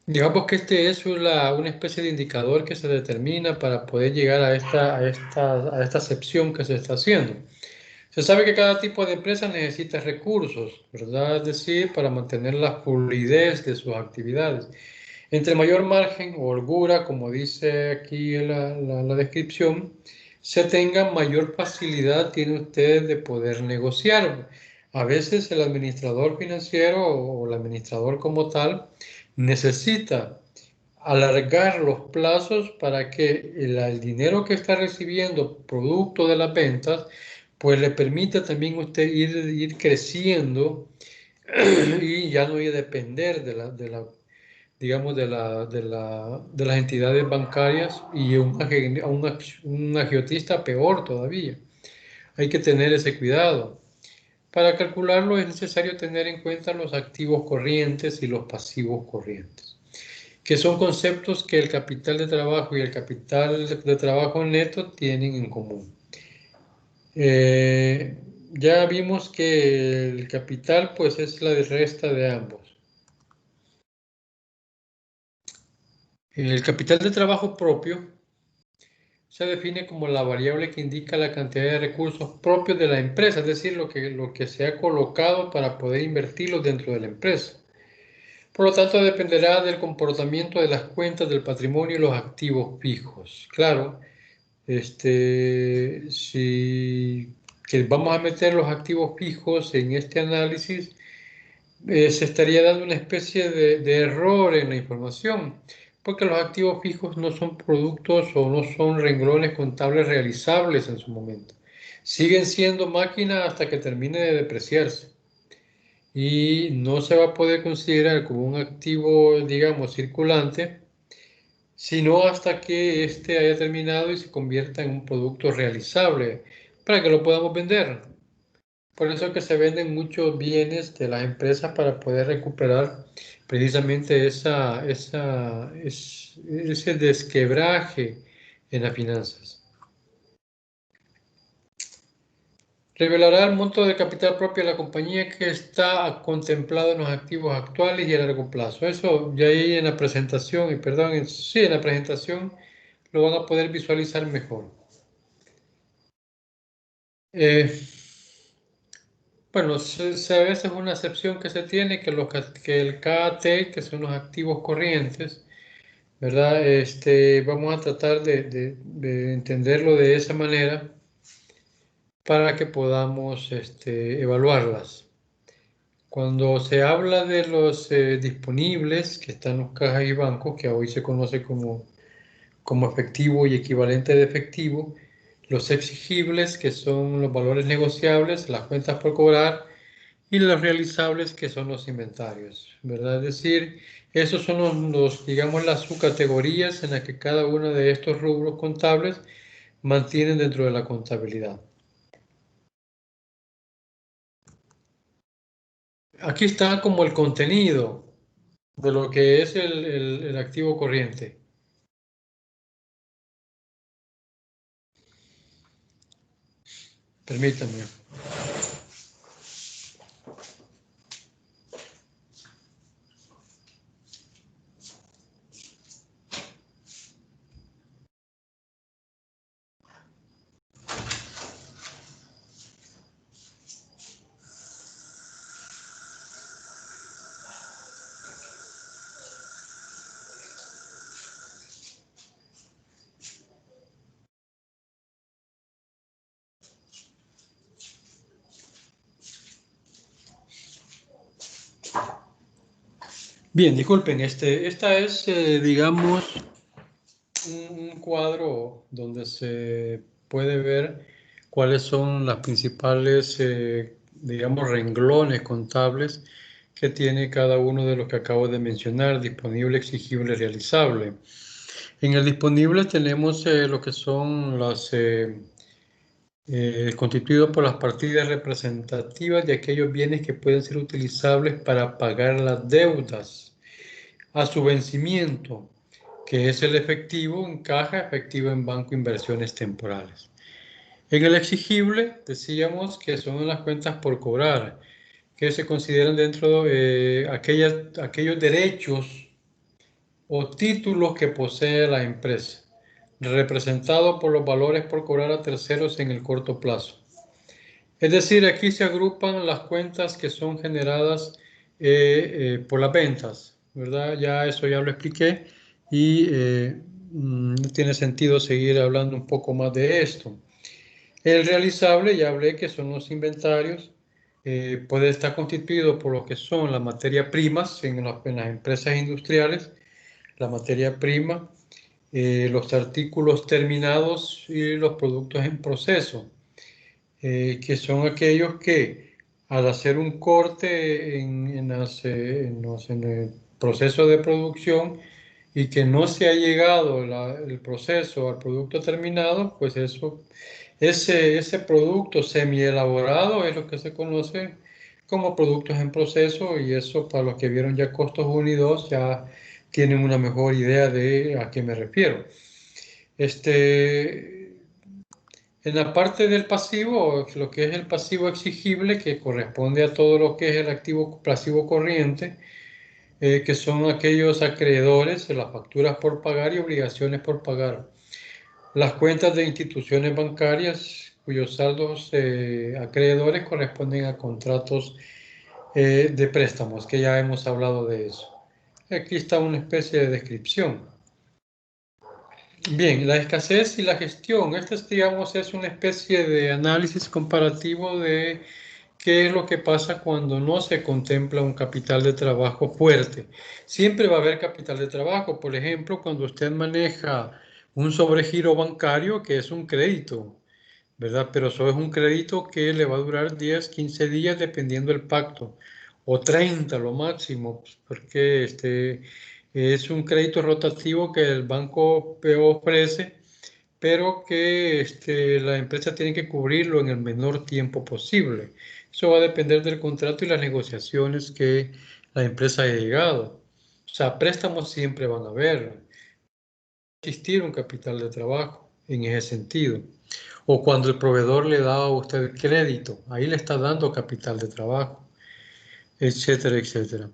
Digamos que este es una especie de indicador que se determina para poder llegar a esta acepción que se está haciendo. Se sabe que cada tipo de empresa necesita recursos, ¿verdad? Es decir, para mantener la fluidez de sus actividades. Entre mayor margen o holgura, como dice aquí la descripción, se tenga mayor facilidad tiene usted de poder negociar. A veces el administrador financiero o el administrador como tal necesita alargar los plazos para que el dinero que está recibiendo producto de las ventas, pues le permita también usted ir creciendo y ya no ir a depender digamos, de las entidades bancarias y un agiotista peor todavía. Hay que tener ese cuidado. Para calcularlo es necesario tener en cuenta los activos corrientes y los pasivos corrientes, que son conceptos que el capital de trabajo y el capital de trabajo neto tienen en común. Ya vimos que el capital pues es la resta de ambos. El capital de trabajo propio se define como la variable que indica la cantidad de recursos propios de la empresa, es decir, lo que se ha colocado para poder invertirlos dentro de la empresa. Por lo tanto, dependerá del comportamiento de las cuentas del patrimonio y los activos fijos. Claro, si que vamos a meter los activos fijos en este análisis, se estaría dando una especie de error en la información, porque los activos fijos no son productos o no son renglones contables realizables en su momento. Siguen siendo máquinas hasta que termine de depreciarse y no se va a poder considerar como un activo, digamos, circulante, sino hasta que éste haya terminado y se convierta en un producto realizable para que lo podamos vender. Por eso que se venden muchos bienes de las empresas para poder recuperar precisamente ese desquebraje en las finanzas. Revelará el monto de capital propio de la compañía que está contemplado en los activos actuales y a largo plazo. Eso ya ahí en la presentación, y perdón, sí, en la presentación lo van a poder visualizar mejor. Bueno, a veces una excepción que se tiene que el KT, que son los activos corrientes, ¿verdad? Vamos a tratar de entenderlo de esa manera para que podamos evaluarlas. Cuando se habla de los disponibles que están en los cajas y bancos, que hoy se conoce como efectivo y equivalente de efectivo, los exigibles, que son los valores negociables, las cuentas por cobrar, y los realizables, que son los inventarios, ¿verdad? Es decir, esos son digamos, las subcategorías en las que cada uno de estos rubros contables mantienen dentro de la contabilidad. Aquí está como el contenido de lo que es el activo corriente. Permítanme. Bien, disculpen, esta es, digamos, un cuadro donde se puede ver cuáles son las principales, digamos, renglones contables que tiene cada uno de los que acabo de mencionar: disponible, exigible, realizable. En el disponible tenemos lo que son las constituidos por las partidas representativas de aquellos bienes que pueden ser utilizables para pagar las deudas a su vencimiento, que es el efectivo en caja, efectivo en banco, inversiones temporales. En el exigible decíamos que son las cuentas por cobrar, que se consideran dentro de aquellos derechos o títulos que posee la empresa, representado por los valores por cobrar a terceros en el corto plazo. Es decir, aquí se agrupan las cuentas que son generadas por las ventas, ¿verdad? Ya eso ya lo expliqué y no tiene sentido seguir hablando un poco más de esto. El realizable, ya hablé que son los inventarios, puede estar constituido por lo que son las materias primas en las empresas industriales, la materia prima, los artículos terminados y los productos en proceso, que son aquellos que al hacer un corte en el proceso de producción y que no se ha llegado el proceso al producto terminado, pues ese producto semi-elaborado es lo que se conoce como productos en proceso, y eso, para los que vieron ya costos 1 y 2, ya tienen una mejor idea de a qué me refiero. En la parte del pasivo, lo que es el pasivo exigible, que corresponde a todo lo que es el activo pasivo corriente, que son aquellos acreedores de las facturas por pagar y obligaciones por pagar. Las cuentas de instituciones bancarias cuyos saldos acreedores corresponden a contratos de préstamos, que ya hemos hablado de eso. Aquí está una especie de descripción. Bien, la escasez y la gestión. Digamos, es una especie de análisis comparativo de qué es lo que pasa cuando no se contempla un capital de trabajo fuerte. Siempre va a haber capital de trabajo. Por ejemplo, cuando usted maneja un sobregiro bancario, que es un crédito, ¿verdad? Pero eso es un crédito que le va a durar 10, 15 días dependiendo del pacto, o 30 lo máximo, pues, porque es un crédito rotativo que el banco ofrece, pero que la empresa tiene que cubrirlo en el menor tiempo posible. Eso va a depender del contrato y las negociaciones que la empresa haya llegado. O sea, préstamos siempre van a haber. Existir un capital de trabajo en ese sentido. O cuando el proveedor le da a usted crédito, ahí le está dando capital de trabajo, etcétera, etcétera.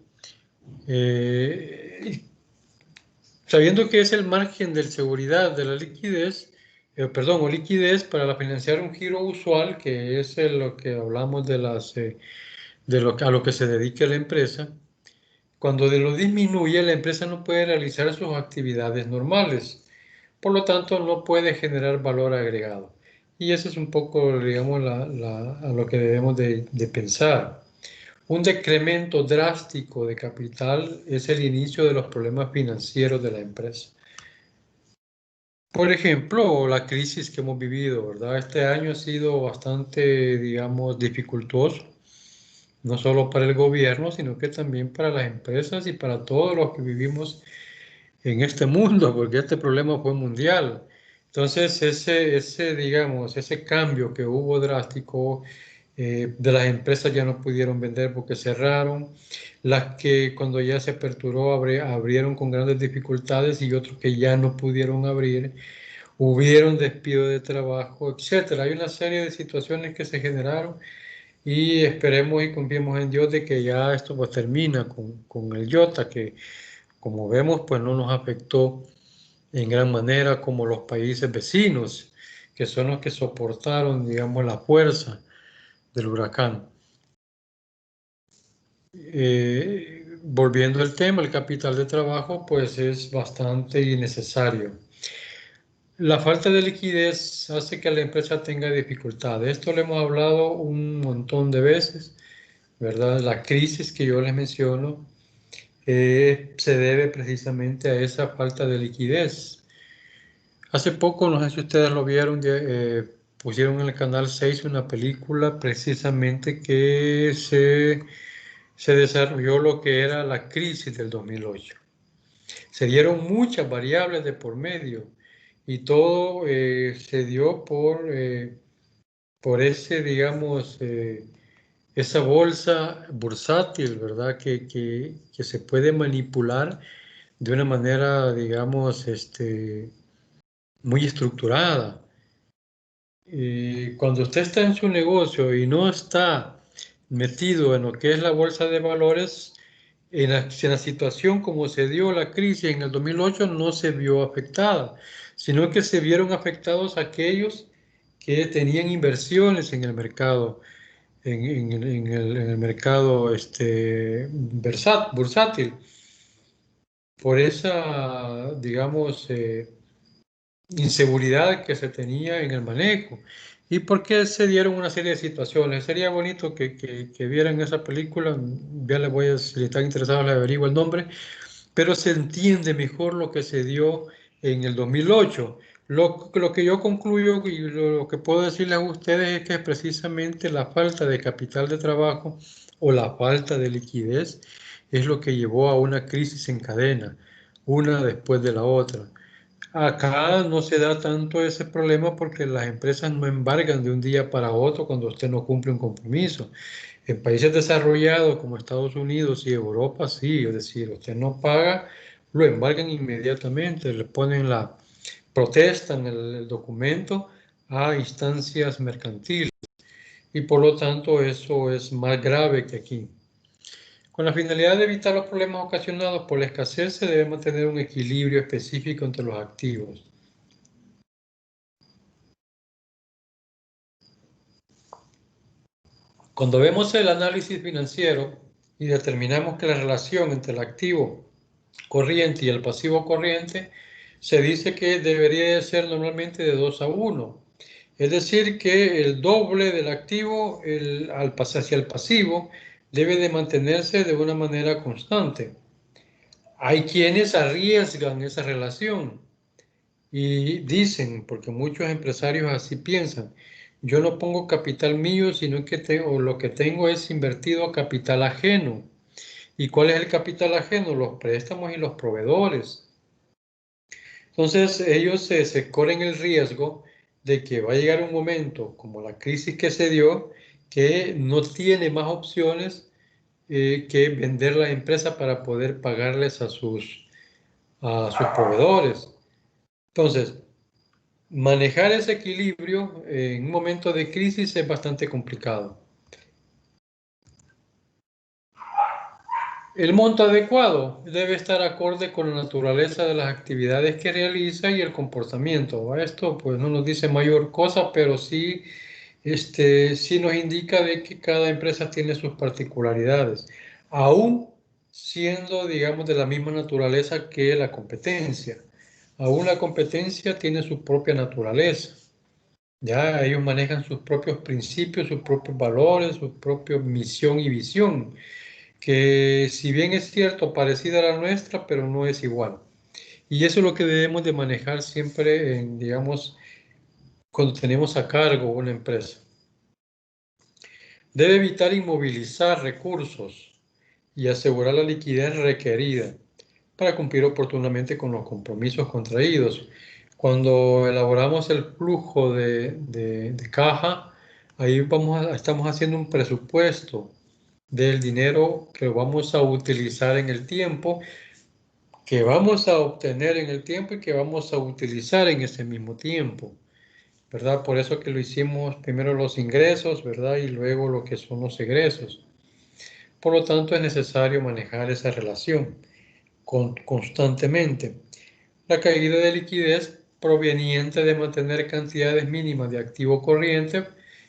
Sabiendo que es el margen de seguridad de la liquidez, o liquidez para financiar un giro usual, que es lo que hablamos a lo que se dedique la empresa, Cuando lo disminuye, la empresa no puede realizar sus actividades normales. Por lo tanto, no puede generar valor agregado. Y eso es un poco, digamos, a lo que debemos de pensar. Un decremento drástico de capital es el inicio de los problemas financieros de la empresa. Por ejemplo, la crisis que hemos vivido, ¿verdad? Este año ha sido bastante, digamos, dificultoso, no solo para el gobierno, sino que también para las empresas y para todos los que vivimos en este mundo, porque este problema fue mundial. Entonces, digamos, ese cambio que hubo drástico, de las empresas ya no pudieron vender porque cerraron, las que cuando ya se aperturó abrieron con grandes dificultades y otros que ya no pudieron abrir, hubieron despido de trabajo, etcétera. Hay una serie de situaciones que se generaron y esperemos y confiemos en Dios de que ya esto pues termina con el IOTA, que como vemos pues no nos afectó en gran manera como los países vecinos, que son los que soportaron, digamos, la fuerza del huracán. Volviendo al tema, el capital de trabajo pues es bastante innecesario. La falta de liquidez hace que la empresa tenga dificultades. Esto lo hemos hablado un montón de veces, ¿verdad? La crisis que yo les menciono se debe precisamente a esa falta de liquidez. Hace poco, no sé si ustedes lo vieron, pusieron en el canal 6 una película precisamente que se desarrolló lo que era la crisis del 2008. Se dieron muchas variables de por medio y todo se dio por ese, digamos, esa bolsa bursátil, ¿verdad? Que se puede manipular de una manera, digamos, muy estructurada. Cuando usted está en su negocio y no está metido en lo que es la bolsa de valores, en la situación como se dio la crisis en el 2008 no se vio afectada, sino que se vieron afectados aquellos que tenían inversiones en el mercado, en el mercado bursátil. Por esa, digamos, inseguridad que se tenía en el manejo y por qué se dieron una serie de situaciones. Sería bonito que vieran esa película, ya les voy a, si están interesados, les averiguo el nombre, pero se entiende mejor lo que se dio en el 2008. Lo que yo concluyo y lo que puedo decirles a ustedes es que precisamente la falta de capital de trabajo o la falta de liquidez es lo que llevó a una crisis en cadena, una después de la otra. Acá no se da tanto ese problema porque las empresas no embargan de un día para otro cuando usted no cumple un compromiso. En países desarrollados como Estados Unidos y Europa, sí, es decir, usted no paga, lo embargan inmediatamente, le ponen la protesta en el documento a instancias mercantiles y por lo tanto eso es más grave que aquí. Con la finalidad de evitar los problemas ocasionados por la escasez, se debe mantener un equilibrio específico entre los activos. Cuando vemos el análisis financiero y determinamos que la relación entre el activo corriente y el pasivo corriente, se dice que debería de ser normalmente de 2 a 1. Es decir, que el doble del activo hacia el pasivo debe de mantenerse de una manera constante. Hay quienes arriesgan esa relación y dicen, porque muchos empresarios así piensan, yo no pongo capital mío, sino que lo que tengo es invertido capital ajeno. ¿Y cuál es el capital ajeno? Los préstamos y los proveedores. Entonces ellos se corren el riesgo de que va a llegar un momento, como la crisis que se dio, que no tiene más opciones que vender la empresa para poder pagarles a sus proveedores. Entonces, manejar ese equilibrio en un momento de crisis es bastante complicado. El monto adecuado debe estar acorde con la naturaleza de las actividades que realiza y el comportamiento. Esto pues no nos dice mayor cosa, pero sí nos indica de que cada empresa tiene sus particularidades. Aún siendo, digamos, de la misma naturaleza que la competencia. Aún la competencia tiene su propia naturaleza. Ya ellos manejan sus propios principios, sus propios valores, su propia misión y visión, que si bien es cierto, parecida a la nuestra, pero no es igual. Y eso es lo que debemos de manejar siempre, digamos, cuando tenemos a cargo una empresa. Debe evitar inmovilizar recursos y asegurar la liquidez requerida para cumplir oportunamente con los compromisos contraídos. Cuando elaboramos el flujo de caja, ahí estamos haciendo un presupuesto del dinero que vamos a utilizar en el tiempo, que vamos a obtener en el tiempo y que vamos a utilizar en ese mismo tiempo, ¿verdad? Por eso que lo hicimos primero los ingresos, ¿verdad? Y luego lo que son los egresos. Por lo tanto, es necesario manejar esa relación constantemente. La caída de liquidez proveniente de mantener cantidades mínimas de activo corriente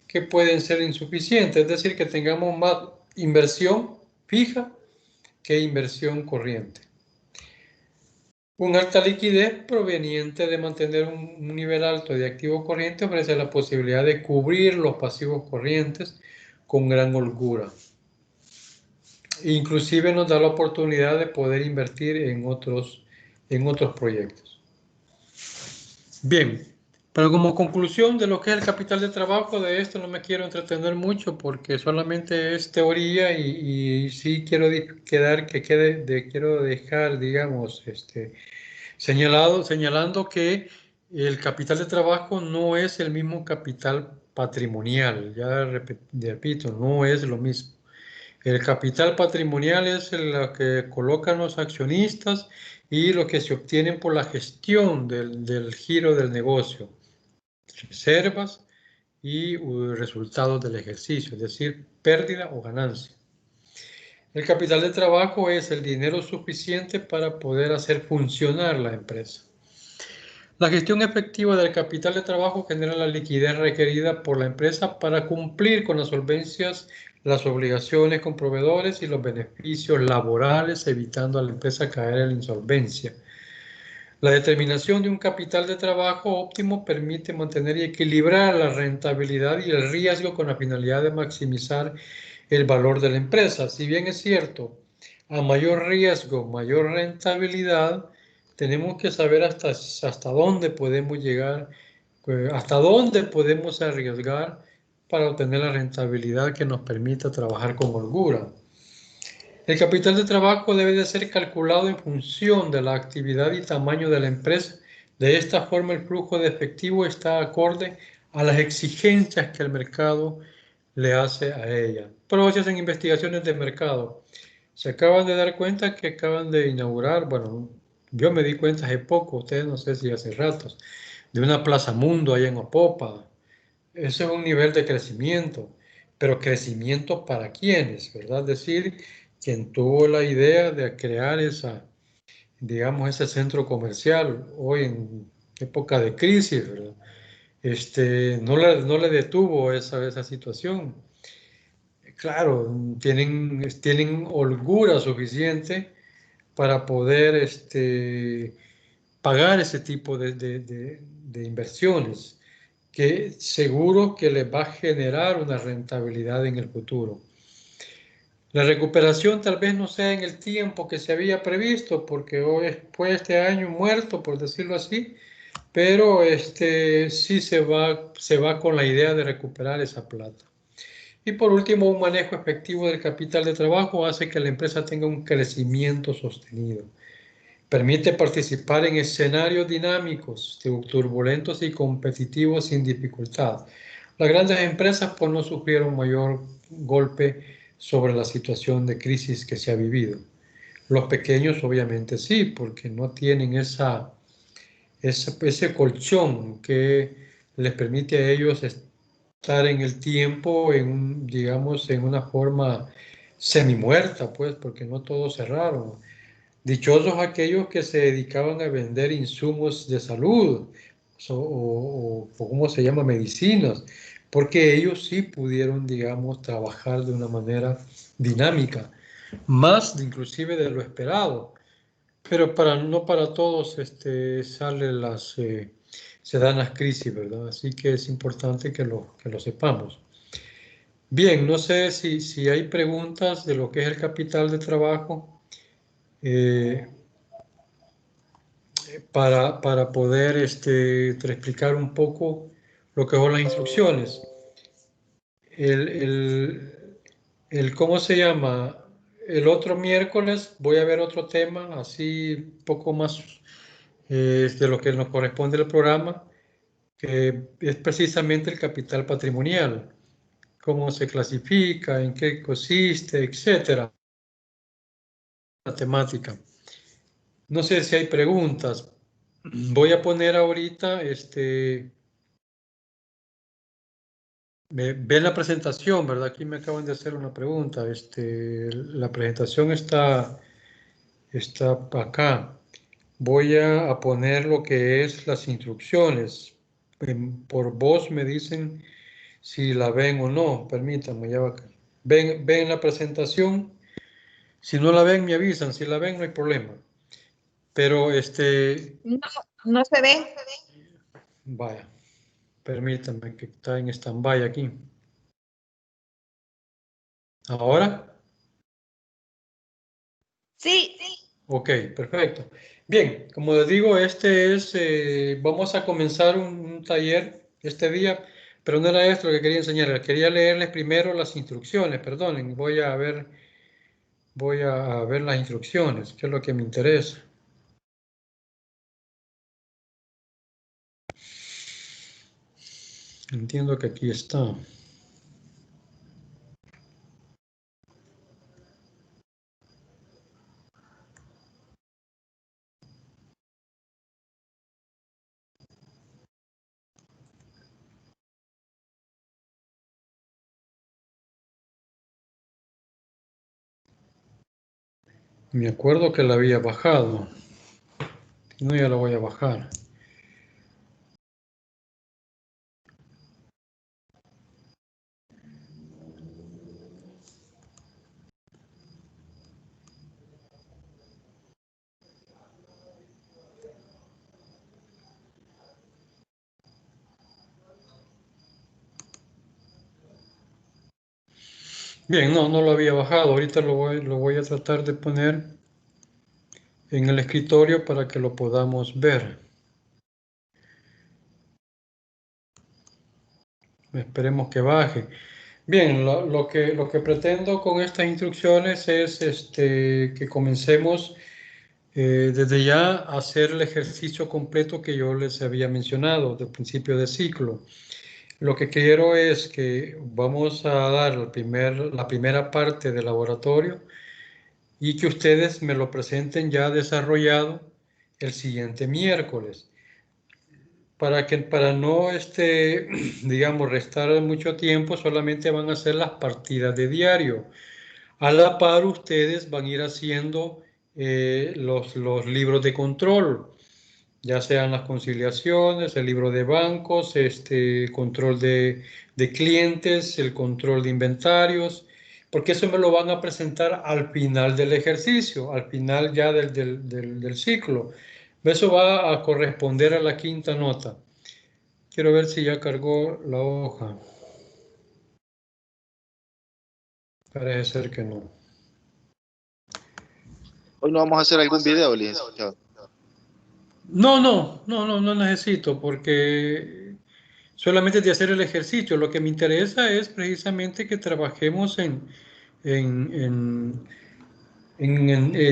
que pueden ser insuficientes, es decir, que tengamos más inversión fija que inversión corriente. Una alta liquidez proveniente de mantener un nivel alto de activo corriente ofrece la posibilidad de cubrir los pasivos corrientes con gran holgura. Inclusive nos da la oportunidad de poder invertir en otros proyectos. Bien, pero como conclusión de lo que es el capital de trabajo, de esto no me quiero entretener mucho porque solamente es teoría y sí quiero quiero dejar, digamos, señalando que el capital de trabajo no es el mismo capital patrimonial. Ya repito, no es lo mismo. El capital patrimonial es lo que colocan los accionistas y lo que se obtiene por la gestión del giro del negocio, reservas y resultados del ejercicio, es decir, pérdida o ganancia. El capital de trabajo es el dinero suficiente para poder hacer funcionar la empresa. La gestión efectiva del capital de trabajo genera la liquidez requerida por la empresa para cumplir con las solvencias, las obligaciones con proveedores y los beneficios laborales, evitando a la empresa caer en la insolvencia. La determinación de un capital de trabajo óptimo permite mantener y equilibrar la rentabilidad y el riesgo con la finalidad de maximizar el valor de la empresa. Si bien es cierto, a mayor riesgo, mayor rentabilidad, tenemos que saber hasta dónde podemos llegar, hasta dónde podemos arriesgar para obtener la rentabilidad que nos permita trabajar con holgura. El capital de trabajo debe de ser calculado en función de la actividad y tamaño de la empresa. De esta forma, el flujo de efectivo está acorde a las exigencias que el mercado le hace a ella. Pero se hacen investigaciones de mercado. Se acaban de dar cuenta que acaban de inaugurar, bueno, yo me di cuenta hace poco, ustedes no sé si hace ratos, de una Plaza Mundo allá en Opopa. Eso es un nivel de crecimiento, pero crecimiento para quiénes, ¿verdad? Es decir, quien tuvo la idea de crear digamos, ese centro comercial hoy en época de crisis, ¿verdad? No le detuvo esa situación. Claro, tienen holgura suficiente para poder pagar ese tipo de inversiones, que seguro que les va a generar una rentabilidad en el futuro. La recuperación tal vez no sea en el tiempo que se había previsto, porque hoy fue este año muerto, por decirlo así, pero sí se va con la idea de recuperar esa plata. Y por último, un manejo efectivo del capital de trabajo hace que la empresa tenga un crecimiento sostenido. Permite participar en escenarios dinámicos, turbulentos y competitivos sin dificultad. Las grandes empresas pues no sufrieron mayor golpe sobre la situación de crisis que se ha vivido. Los pequeños obviamente sí, porque no tienen ese colchón que les permite a ellos estar en el tiempo, digamos, en una forma semi-muerta, pues, porque no todos cerraron. Dichosos aquellos que se dedicaban a vender insumos de salud o ¿cómo se llama? Medicinas, porque ellos sí pudieron, digamos, trabajar de una manera dinámica. más inclusive de lo esperado. Pero no para todos se dan las crisis, ¿verdad? Así que es importante que lo sepamos. Bien, no sé si hay preguntas de lo que es el capital de trabajo para poder explicar un poco lo que son las instrucciones. ¿Cómo se llama? El otro miércoles voy a ver otro tema, así un poco más de lo que nos corresponde al programa, que es precisamente el capital patrimonial, cómo se clasifica, en qué consiste, etcétera, la temática. No sé si hay preguntas. Voy a poner ahorita, ven la presentación, ¿verdad? Aquí me acaban de hacer una pregunta. La presentación está acá. Voy a poner lo que es las instrucciones. Por voz me dicen si la ven o no. Permítanme, ya va acá. Ven la presentación. Si no la ven, me avisan. Si la ven, no hay problema. Pero No, no se ve. vaya, permítanme que está en stand-by aquí. ¿Ahora? Sí. Ok, perfecto. Bien, como les digo, vamos a comenzar un taller este día, pero no era esto lo que quería enseñarles. Quería leerles primero las instrucciones, perdonen, voy a ver las instrucciones, que es lo que me interesa. Entiendo que aquí está. Me acuerdo que la había bajado. No, ya la voy a bajar. Bien, no lo había bajado. Ahorita lo voy a tratar de poner en el escritorio para que lo podamos ver. Esperemos que baje. Bien, lo que pretendo con estas instrucciones es que comencemos desde ya a hacer el ejercicio completo que yo les había mencionado del principio de ciclo. Lo que quiero es que vamos a dar la primera parte del laboratorio y que ustedes me lo presenten ya desarrollado el siguiente miércoles. Para no, digamos, restar mucho tiempo, solamente van a hacer las partidas de diario. A la par, ustedes van a ir haciendo los libros de control, ya sean las conciliaciones, el libro de bancos, control de clientes, el control de inventarios, porque eso me lo van a presentar al final del ejercicio, al final ya del ciclo. Eso va a corresponder a la quinta nota. Quiero ver si ya cargó la hoja. Parece ser que no. Hoy no vamos a hacer algún video, licenciado. No necesito porque solamente de hacer el ejercicio. Lo que me interesa es precisamente que trabajemos en, en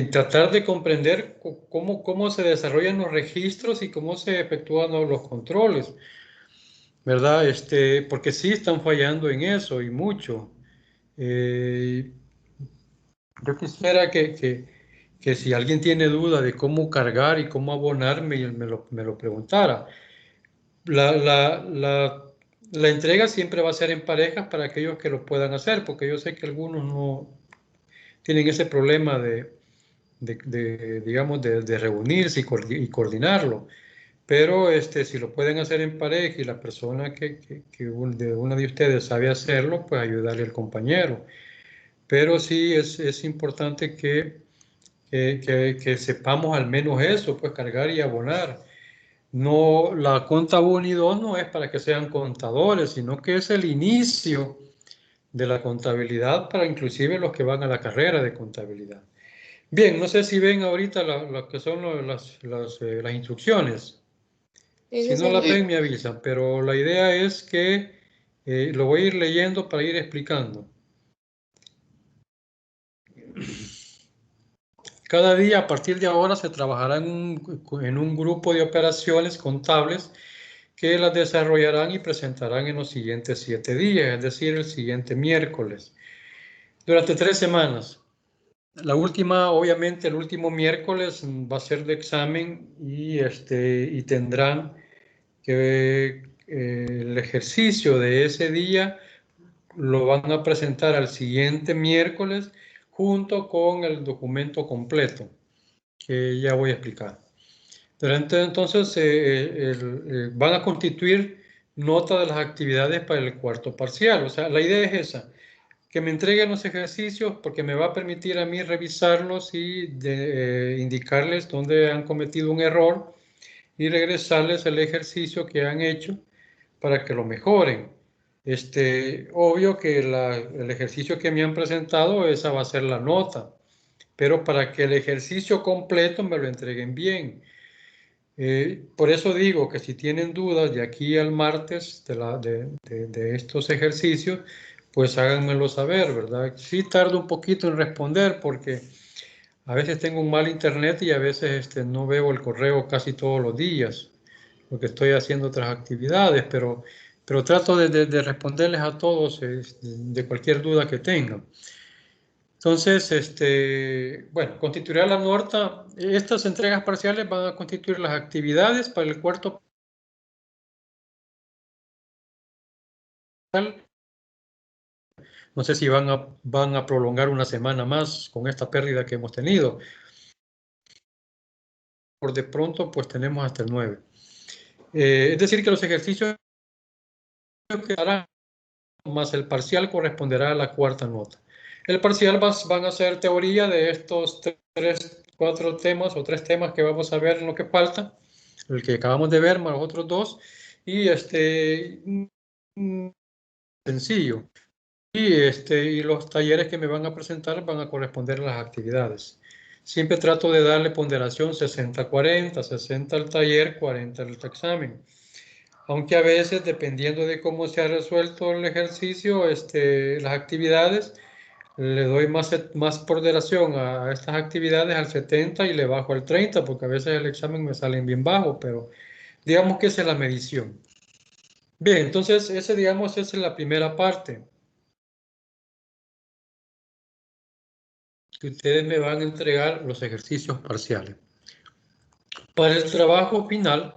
tratar de comprender cómo se desarrollan los registros y cómo se efectúan los controles, ¿verdad? Porque sí están fallando en eso y mucho. Eh, yo quisiera que si alguien tiene duda de cómo cargar y cómo abonarme, me lo preguntara. La entrega siempre va a ser en parejas para aquellos que lo puedan hacer, porque yo sé que algunos no tienen ese problema digamos, de reunirse y coordinarlo. Pero si lo pueden hacer en pareja y la persona de una de ustedes sabe hacerlo, pues ayudarle al compañero. pero sí es importante que sepamos al menos eso, pues cargar y abonar. No, la Conta 1 y 2 no es para que sean contadores, sino que es el inicio de la contabilidad para inclusive los que van a la carrera de contabilidad. Bien, no sé si ven ahorita lo que son las instrucciones. Si no las ven, me avisan, pero la idea es que lo voy a ir leyendo para ir explicando. Cada día, a partir de ahora, se trabajará en un grupo de operaciones contables que las desarrollarán y presentarán en los siguientes 7 días, es decir, el siguiente miércoles, durante 3 semanas. La última, obviamente, el último miércoles va a ser de examen y tendrán que el ejercicio de ese día lo van a presentar al siguiente miércoles junto con el documento completo que ya voy a explicar. Entonces van a constituir nota de las actividades para el cuarto parcial. O sea, la idea es esa, que me entreguen los ejercicios porque me va a permitir a mí revisarlos y indicarles dónde han cometido un error y regresarles el ejercicio que han hecho para que lo mejoren. Obvio que el ejercicio que me han presentado, esa va a ser la nota, pero para que el ejercicio completo me lo entreguen bien. Por eso digo que si tienen dudas de aquí al martes de estos ejercicios, pues háganmelo saber, ¿verdad? Sí tardo un poquito en responder porque a veces tengo un mal internet y a veces no veo el correo casi todos los días, porque estoy haciendo otras actividades, pero trato de responderles a todos de cualquier duda que tengan. Entonces, bueno, constituirá la nota. Estas entregas parciales van a constituir las actividades para el cuarto parcial. No sé si van a prolongar una semana más con esta pérdida que hemos tenido. Por de pronto, pues tenemos hasta el 9. Es decir, que los ejercicios que harán más el parcial corresponderá a la cuarta nota. El parcial van a ser teoría de estos 4 temas o 3 temas que vamos a ver en lo que falta, el que acabamos de ver más los otros 2, y sencillo. Y los talleres que me van a presentar van a corresponder a las actividades. Siempre trato de darle ponderación 60-40, 60 al taller, 40 al examen. Aunque a veces, dependiendo de cómo se ha resuelto el ejercicio, las actividades, le doy más ponderación a estas actividades al 70 y le bajo al 30, porque a veces el examen me salen bien bajo, pero digamos que esa es la medición. Bien, entonces esa es la primera parte. Que ustedes me van a entregar los ejercicios parciales. Para el trabajo final,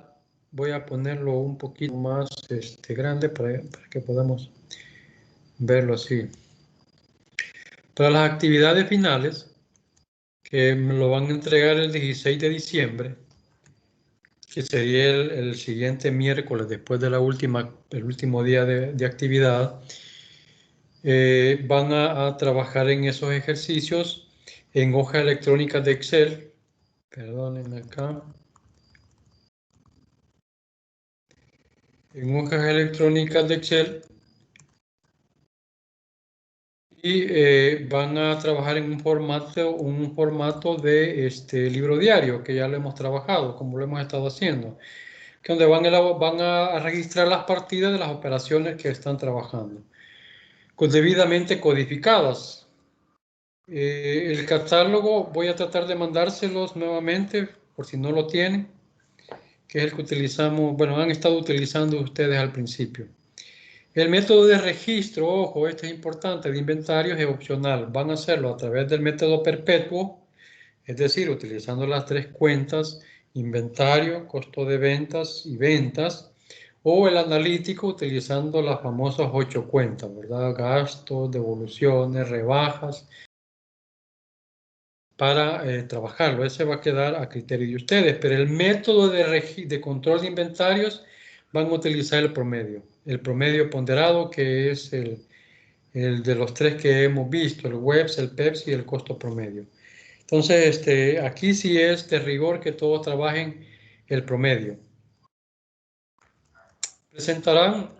voy a ponerlo un poquito más grande para que podamos verlo así. Para las actividades finales, que me lo van a entregar el 16 de diciembre, que sería el siguiente miércoles después de el último día de actividad, van a trabajar en esos ejercicios en hoja electrónica de Excel. Perdónenme acá. En hojas electrónicas de Excel y van a trabajar en un formato de libro diario, que ya lo hemos trabajado, como lo hemos estado haciendo, que donde van a registrar las partidas de las operaciones que están trabajando, debidamente codificadas. El catálogo voy a tratar de mandárselos nuevamente, por si no lo tienen, que es el que utilizamos, bueno, han estado utilizando ustedes al principio. El método de registro, ojo, este es importante, de inventarios es opcional. Van a hacerlo a través del método perpetuo, es decir, utilizando las 3 cuentas, inventario, costo de ventas y ventas, o el analítico utilizando las famosas 8 cuentas, ¿verdad? Gastos, devoluciones, rebajas, para trabajarlo. Ese va a quedar a criterio de ustedes, pero el método de control de inventarios van a utilizar el promedio ponderado, que es el de los tres que hemos visto, el WEPS, el PEPS y el costo promedio. Entonces, aquí sí es de rigor que todos trabajen el promedio. Presentarán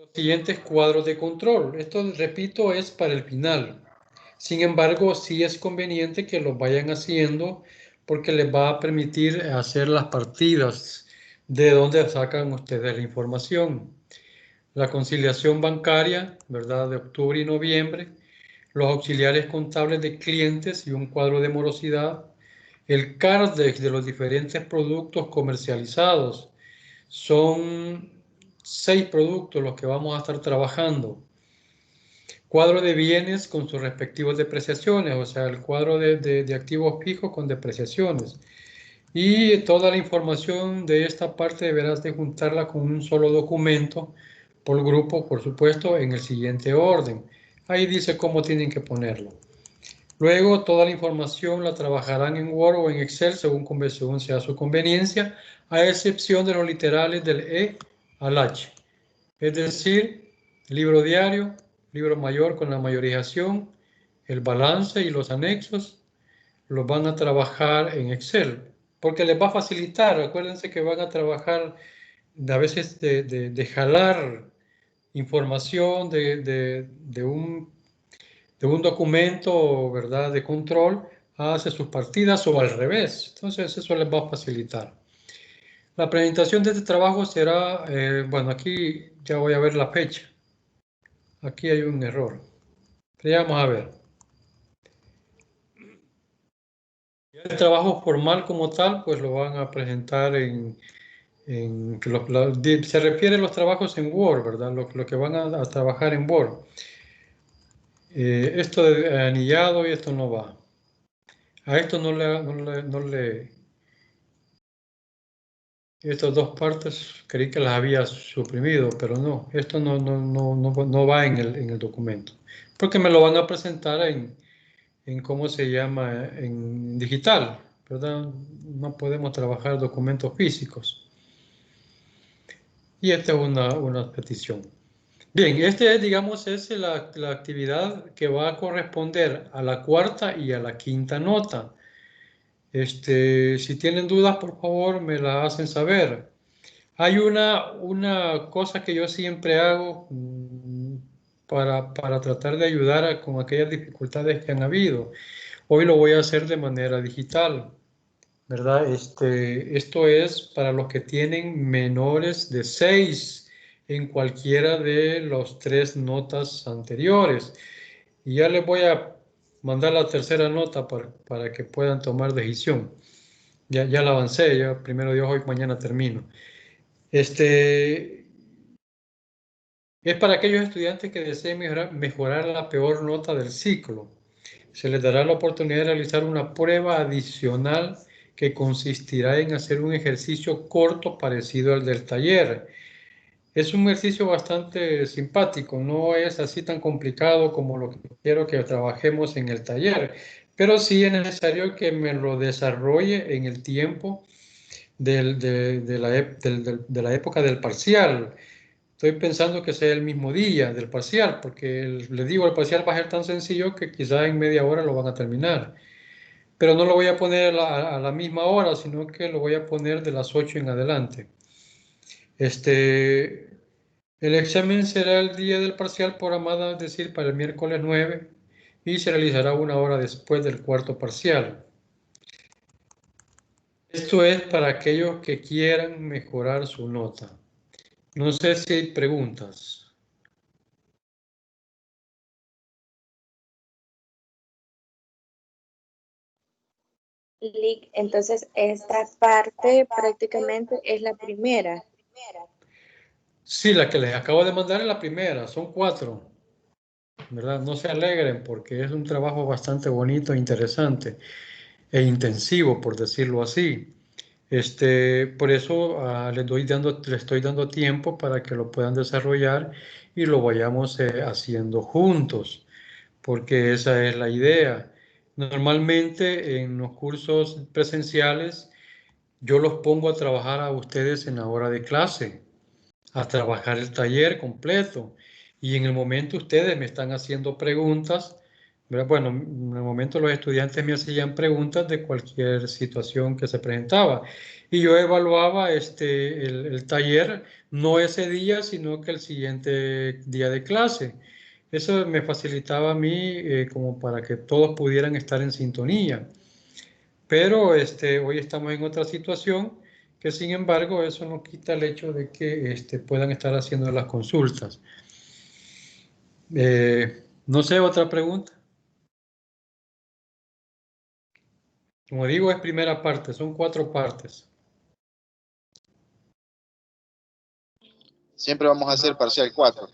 los siguientes cuadros de control. Esto, repito, es para el final. Sin embargo, sí es conveniente que lo vayan haciendo porque les va a permitir hacer las partidas de donde sacan ustedes la información. La conciliación bancaria, ¿verdad?, de octubre y noviembre, los auxiliares contables de clientes y un cuadro de morosidad, el CARDEX de los diferentes productos comercializados. Son 6 productos los que vamos a estar trabajando. Cuadro de bienes con sus respectivas depreciaciones, o sea, el cuadro de activos fijos con depreciaciones. Y toda la información de esta parte deberás de juntarla con un solo documento por grupo, por supuesto, en el siguiente orden. Ahí dice cómo tienen que ponerlo. Luego, toda la información la trabajarán en Word o en Excel según sea su conveniencia, a excepción de los literales del E al H. Es decir, libro diario, libro mayor con la mayorización, el balance y los anexos los van a trabajar en Excel, porque les va a facilitar. Acuérdense que van a trabajar a veces de jalar información de un documento, ¿verdad?, de control hacia sus partidas o al revés. Entonces eso les va a facilitar. La presentación de este trabajo será, bueno, aquí ya voy a ver la fecha. Aquí hay un error. Pero ya vamos a ver. El trabajo formal como tal, pues lo van a presentar se refiere a los trabajos en Word, ¿verdad? Lo que van a trabajar en Word. Esto de anillado y esto no va. A esto no le estas dos partes creí que las había suprimido, pero no, esto no va en el documento. Porque me lo van a presentar en cómo se llama, en digital, ¿verdad? No podemos trabajar documentos físicos. Y esta es una petición. Bien, digamos, es la actividad que va a corresponder a la cuarta y a la quinta nota. Si tienen dudas, por favor, me la hacen saber. Hay una cosa que yo siempre hago para tratar de ayudar con aquellas dificultades que han habido. Hoy lo voy a hacer de manera digital, ¿verdad? Esto es para los que tienen menores de 6 en cualquiera de las 3 notas anteriores. Y ya les voy a mandar la tercera nota para que puedan tomar decisión. Ya la avancé, ya primero Dios, hoy mañana termino. Es para aquellos estudiantes que deseen mejorar la peor nota del ciclo. Se les dará la oportunidad de realizar una prueba adicional que consistirá en hacer un ejercicio corto parecido al del taller. Es un ejercicio bastante simpático, no es así tan complicado como lo que quiero que trabajemos en el taller, pero sí es necesario que me lo desarrolle en el tiempo de la época del parcial. Estoy pensando que sea el mismo día del parcial, porque les digo, el parcial va a ser tan sencillo que quizá en media hora lo van a terminar. Pero no lo voy a poner a la misma hora, sino que lo voy a poner de las 8 en adelante. El examen será el día del parcial programado, es decir, para el miércoles 9, y se realizará 1 hora después del cuarto parcial. Esto es para aquellos que quieran mejorar su nota. No sé si hay preguntas. Lick, entonces esta parte prácticamente es la primera. Sí, la que les acabo de mandar es la primera, son 4. ¿Verdad? No se alegren porque es un trabajo bastante bonito, interesante e intensivo, por decirlo así. Por eso le estoy dando tiempo para que lo puedan desarrollar y lo vayamos haciendo juntos, porque esa es la idea. Normalmente en los cursos presenciales yo los pongo a trabajar a ustedes en la hora de clase. a trabajar el taller completo. Y en el momento ustedes me están haciendo preguntas, ¿verdad? Bueno, en el momento los estudiantes me hacían preguntas de cualquier situación que se presentaba. Y yo evaluaba el taller, no ese día, sino que el siguiente día de clase. Eso me facilitaba a mí como para que todos pudieran estar en sintonía. Pero hoy estamos en otra situación que, sin embargo, eso no quita el hecho de que puedan estar haciendo las consultas. No sé, otra pregunta. Como digo, es primera parte, son 4 partes. Siempre vamos a hacer parcial 4.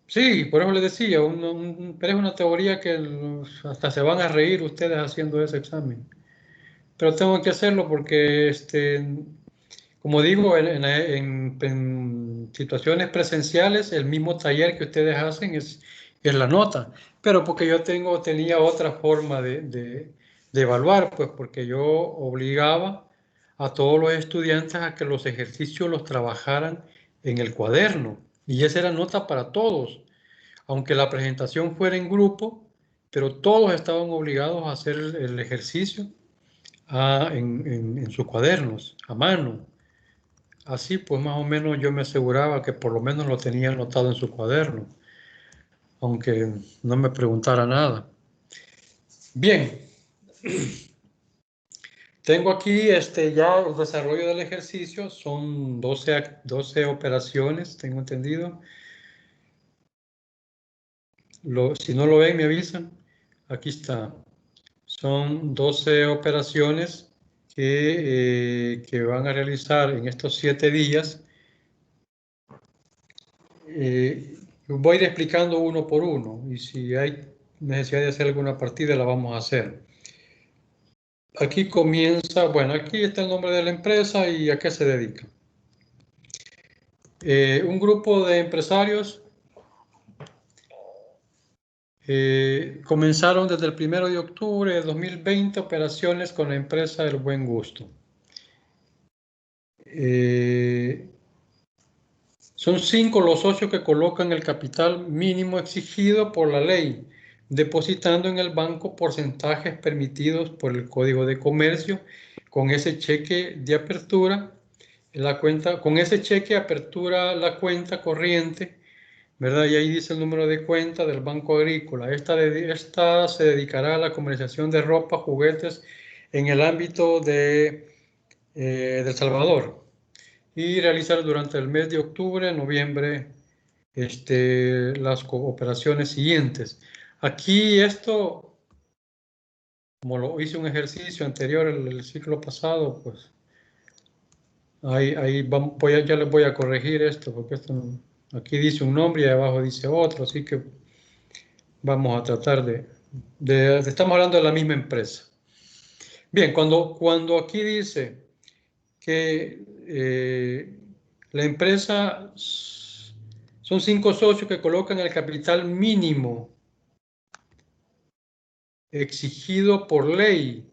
Sí, por eso les decía, pero es una teoría que hasta se van a reír ustedes haciendo ese examen. Pero tengo que hacerlo porque, como digo, en situaciones presenciales, el mismo taller que ustedes hacen es la nota. Pero porque yo tenía otra forma de evaluar, pues porque yo obligaba a todos los estudiantes a que los ejercicios los trabajaran en el cuaderno. Y esa era nota para todos. Aunque la presentación fuera en grupo, pero todos estaban obligados a hacer el ejercicio en sus cuadernos, a mano. Así pues más o menos yo me aseguraba que por lo menos lo tenía anotado en su cuaderno, aunque no me preguntara nada. Bien, tengo aquí ya el desarrollo del ejercicio, son 12 operaciones, tengo entendido. Si no lo ven, me avisan. Aquí está. Son 12 operaciones que van a realizar en estos 7 días. Voy a ir explicando uno por uno y si hay necesidad de hacer alguna partida la vamos a hacer. Aquí comienza, bueno, aquí está el nombre de la empresa y a qué se dedica. Un grupo de empresarios comenzaron desde el 1 de octubre de 2020 operaciones con la empresa El Buen Gusto. Son 5 los socios que colocan el capital mínimo exigido por la ley, depositando en el banco porcentajes permitidos por el Código de Comercio. Con ese cheque de apertura, con ese cheque apertura la cuenta corriente, ¿verdad? Y ahí dice el número de cuenta del Banco Agrícola. Esta se dedicará a la comercialización de ropa, juguetes en el ámbito de El Salvador y realizar durante el mes de octubre, noviembre, las operaciones siguientes. Aquí esto, como lo hice un ejercicio anterior el ciclo pasado, pues ahí ya les voy a corregir esto, porque aquí dice un nombre y abajo dice otro, así que vamos a tratar estamos hablando de la misma empresa. Bien, cuando aquí dice que la empresa son 5 socios que colocan el capital mínimo exigido por ley.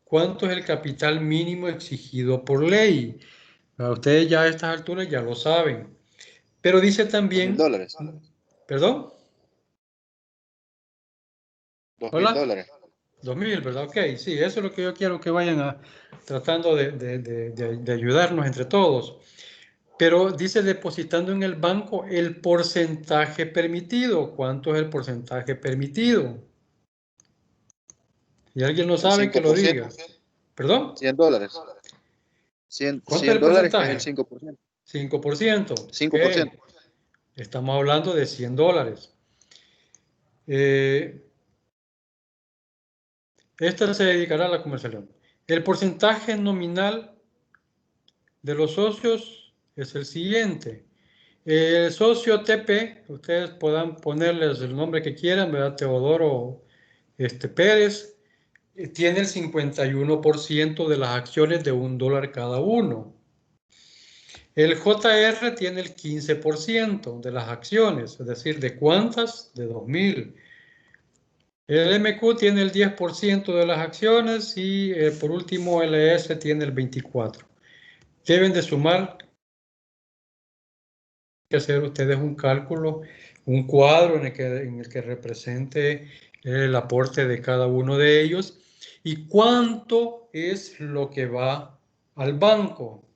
¿Cuánto es el capital mínimo exigido por ley? Ustedes ya a estas alturas ya lo saben. Pero dice también... $2.000. ¿Perdón? Hola. $2.000. 2000, ¿verdad? Ok, sí, eso es lo que yo quiero que vayan tratando de ayudarnos entre todos. Pero dice depositando en el banco el porcentaje permitido. ¿Cuánto es el porcentaje permitido? Si alguien no El sabe, que lo diga. 5%. ¿Perdón? $100. ¿Cuánto es el $100 que es el porcentaje? 5%. 5%. Ok. 5%. Estamos hablando de $100. Esta se dedicará a la comercialización. El porcentaje nominal de los socios es el siguiente. El socio TP, ustedes puedan ponerles el nombre que quieran, ¿verdad? Teodoro Pérez, tiene el 51% de las acciones de $1 cada uno. El JR tiene el 15% de las acciones, es decir, ¿de cuántas? De 2.000. El MQ tiene el 10% de las acciones y por último LS tiene el 24%. Deben de sumar que hacer ustedes un cálculo, un cuadro en el que represente el aporte de cada uno de ellos y cuánto es lo que va al banco,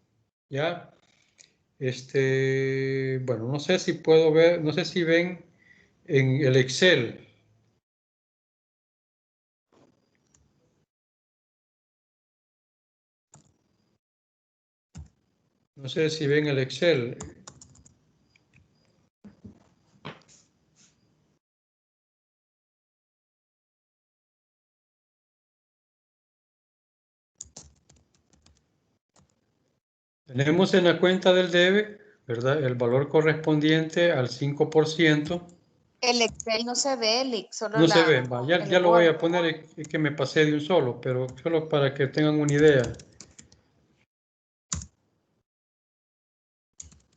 ¿ya? Bueno, no sé si puedo ver, no sé si ven en el Excel. No sé si ven el Excel. Tenemos en la cuenta del debe, ¿verdad? El valor correspondiente al 5%. El Excel no se ve, Lick, solo No se ve, ya el lo voy Word. a poner, es que me pasé de un solo, pero solo para que tengan una idea.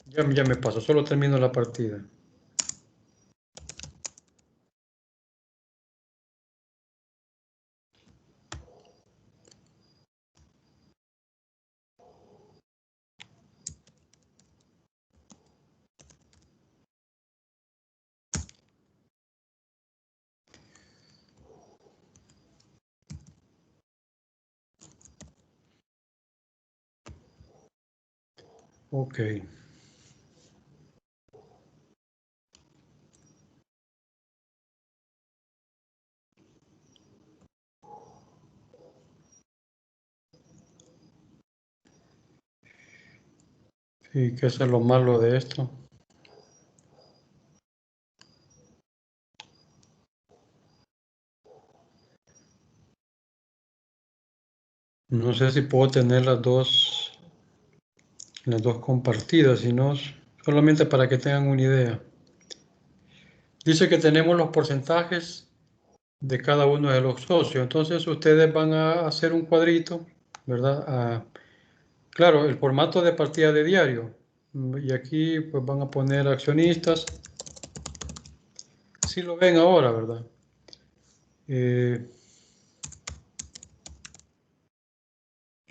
Ya me paso, solo termino la partida. Ok. Sí, que eso es lo malo de esto. No sé si puedo tener las dos compartidas, sino solamente para que tengan una idea. Dice que tenemos los porcentajes de cada uno de los socios. Entonces ustedes van a hacer un cuadrito, ¿verdad? Claro, el formato de partida de diario. Y aquí pues van a poner accionistas. Si lo ven ahora, ¿verdad? Eh,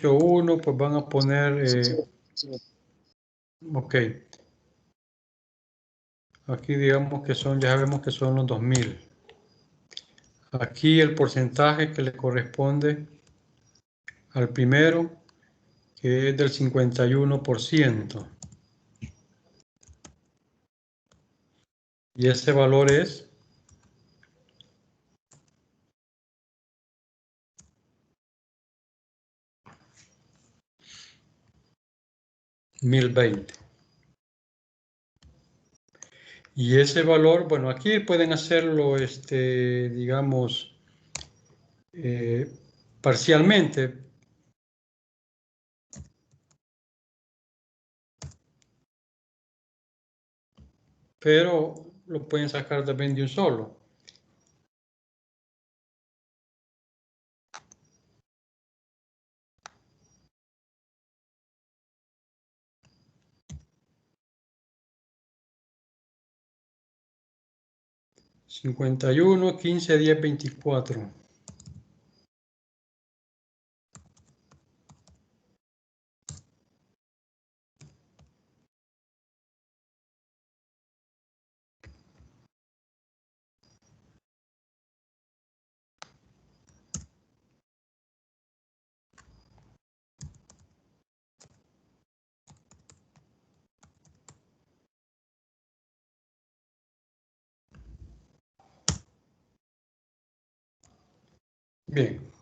1, pues van a poner, ok, aquí digamos que son, ya sabemos que son los 2000. Aquí el porcentaje que le corresponde al primero, que es del 51%. Y ese valor es 1020. Y ese valor, bueno, aquí pueden hacerlo, digamos, parcialmente, pero lo pueden sacar también de un solo. $51, 15, 10, 24. Bien.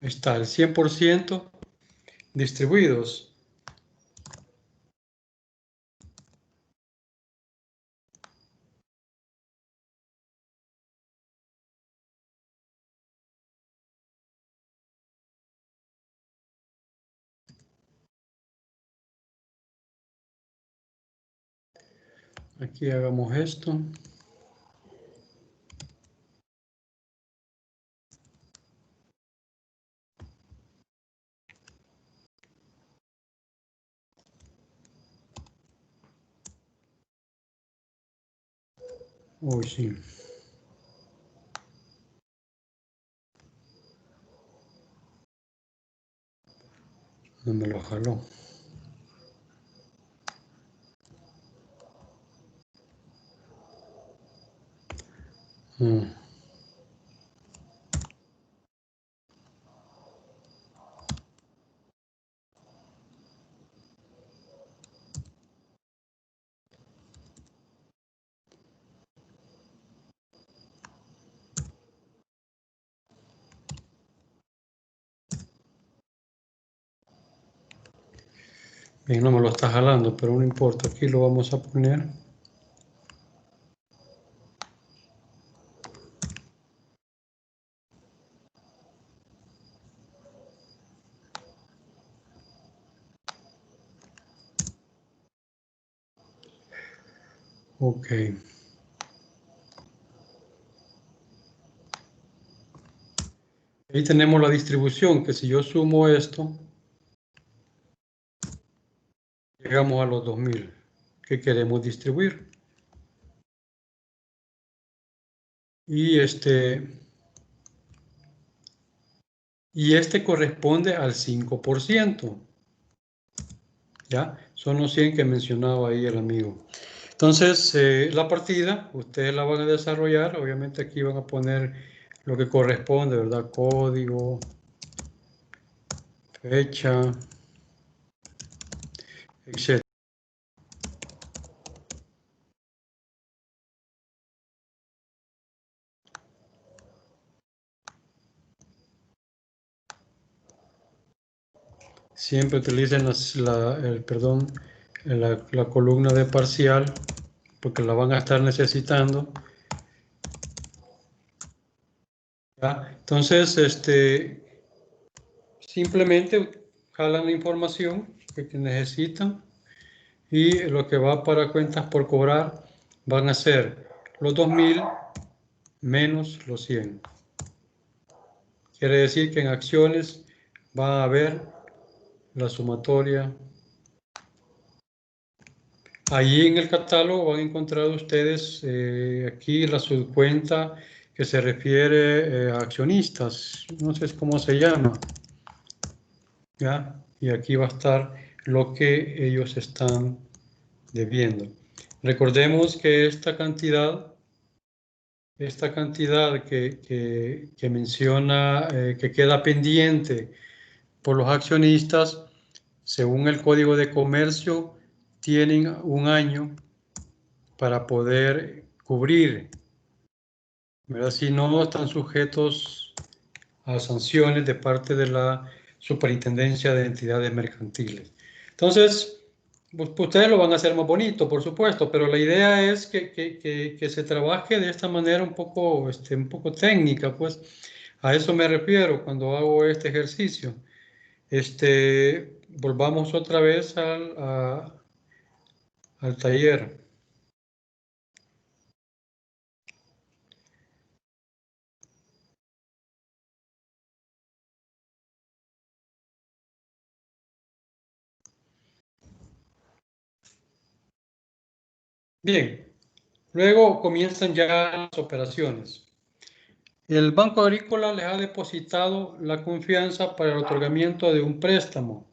Está el 100% distribuidos. Aquí hagamos esto. Uy, sí. No me lo jaló. Bien, no me lo está jalando, pero no importa. Aquí lo vamos a poner. Ok. Ahí tenemos la distribución, que si yo sumo esto, llegamos a los 2000 que queremos distribuir. Y este corresponde al 5%. ¿Ya? Son los 100 que mencionaba ahí el amigo. Entonces, la partida, ustedes la van a desarrollar. Obviamente aquí van a poner lo que corresponde, ¿verdad? Código, fecha, etc. Siempre utilicen la columna de parcial porque la van a estar necesitando. ¿Ya? Entonces, simplemente jalan la información que necesitan y lo que va para cuentas por cobrar van a ser los 2000 menos los 100. Quiere decir que en acciones va a haber la sumatoria. Allí en el catálogo van a encontrar ustedes aquí la subcuenta que se refiere a accionistas. No sé cómo se llama. ¿Ya? Y aquí va a estar lo que ellos están debiendo. Recordemos que esta cantidad que menciona que queda pendiente por los accionistas, según el Código de Comercio, tienen un año para poder cubrir, ¿verdad? Si no, están sujetos a sanciones de parte de la Superintendencia de Entidades Mercantiles. Entonces, pues, ustedes lo van a hacer más bonito, por supuesto, pero la idea es que se trabaje de esta manera un poco técnica, pues a eso me refiero cuando hago este ejercicio. Volvamos otra vez al taller. Bien, luego comienzan ya las operaciones. El Banco Agrícola les ha depositado la confianza para el otorgamiento de un préstamo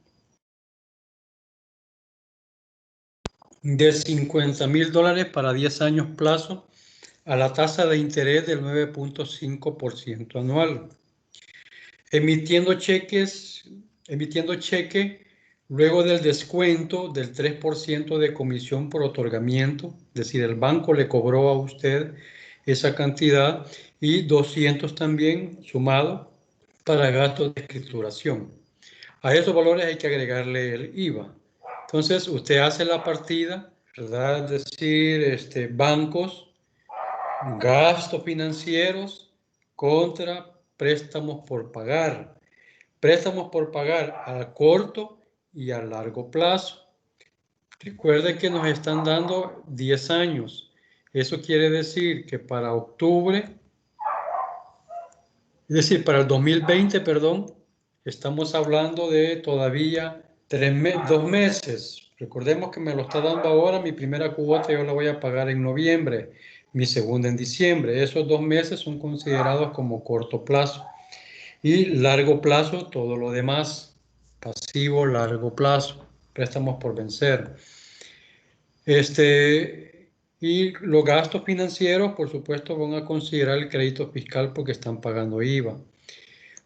de $50,000 para 10 años plazo a la tasa de interés del 9.5% anual. Emitiendo cheque luego del descuento del 3% de comisión por otorgamiento, es decir, el banco le cobró a usted esa cantidad y 200 también sumado para gastos de escrituración. A esos valores hay que agregarle el IVA. Entonces, usted hace la partida, ¿verdad? Es decir, bancos, gastos financieros contra préstamos por pagar. Préstamos por pagar a corto y a largo plazo. Recuerden que nos están dando 10 años. Eso quiere decir que para octubre, es decir, para el 2020, perdón, estamos hablando de todavía 2 meses. Recordemos que me lo está dando ahora, mi primera cuota yo la voy a pagar en noviembre, mi segunda en diciembre. Esos 2 meses son considerados como corto plazo. Y largo plazo, todo lo demás. pasivo largo plazo, préstamos por vencer. Y los gastos financieros, por supuesto, van a considerar el crédito fiscal porque están pagando IVA.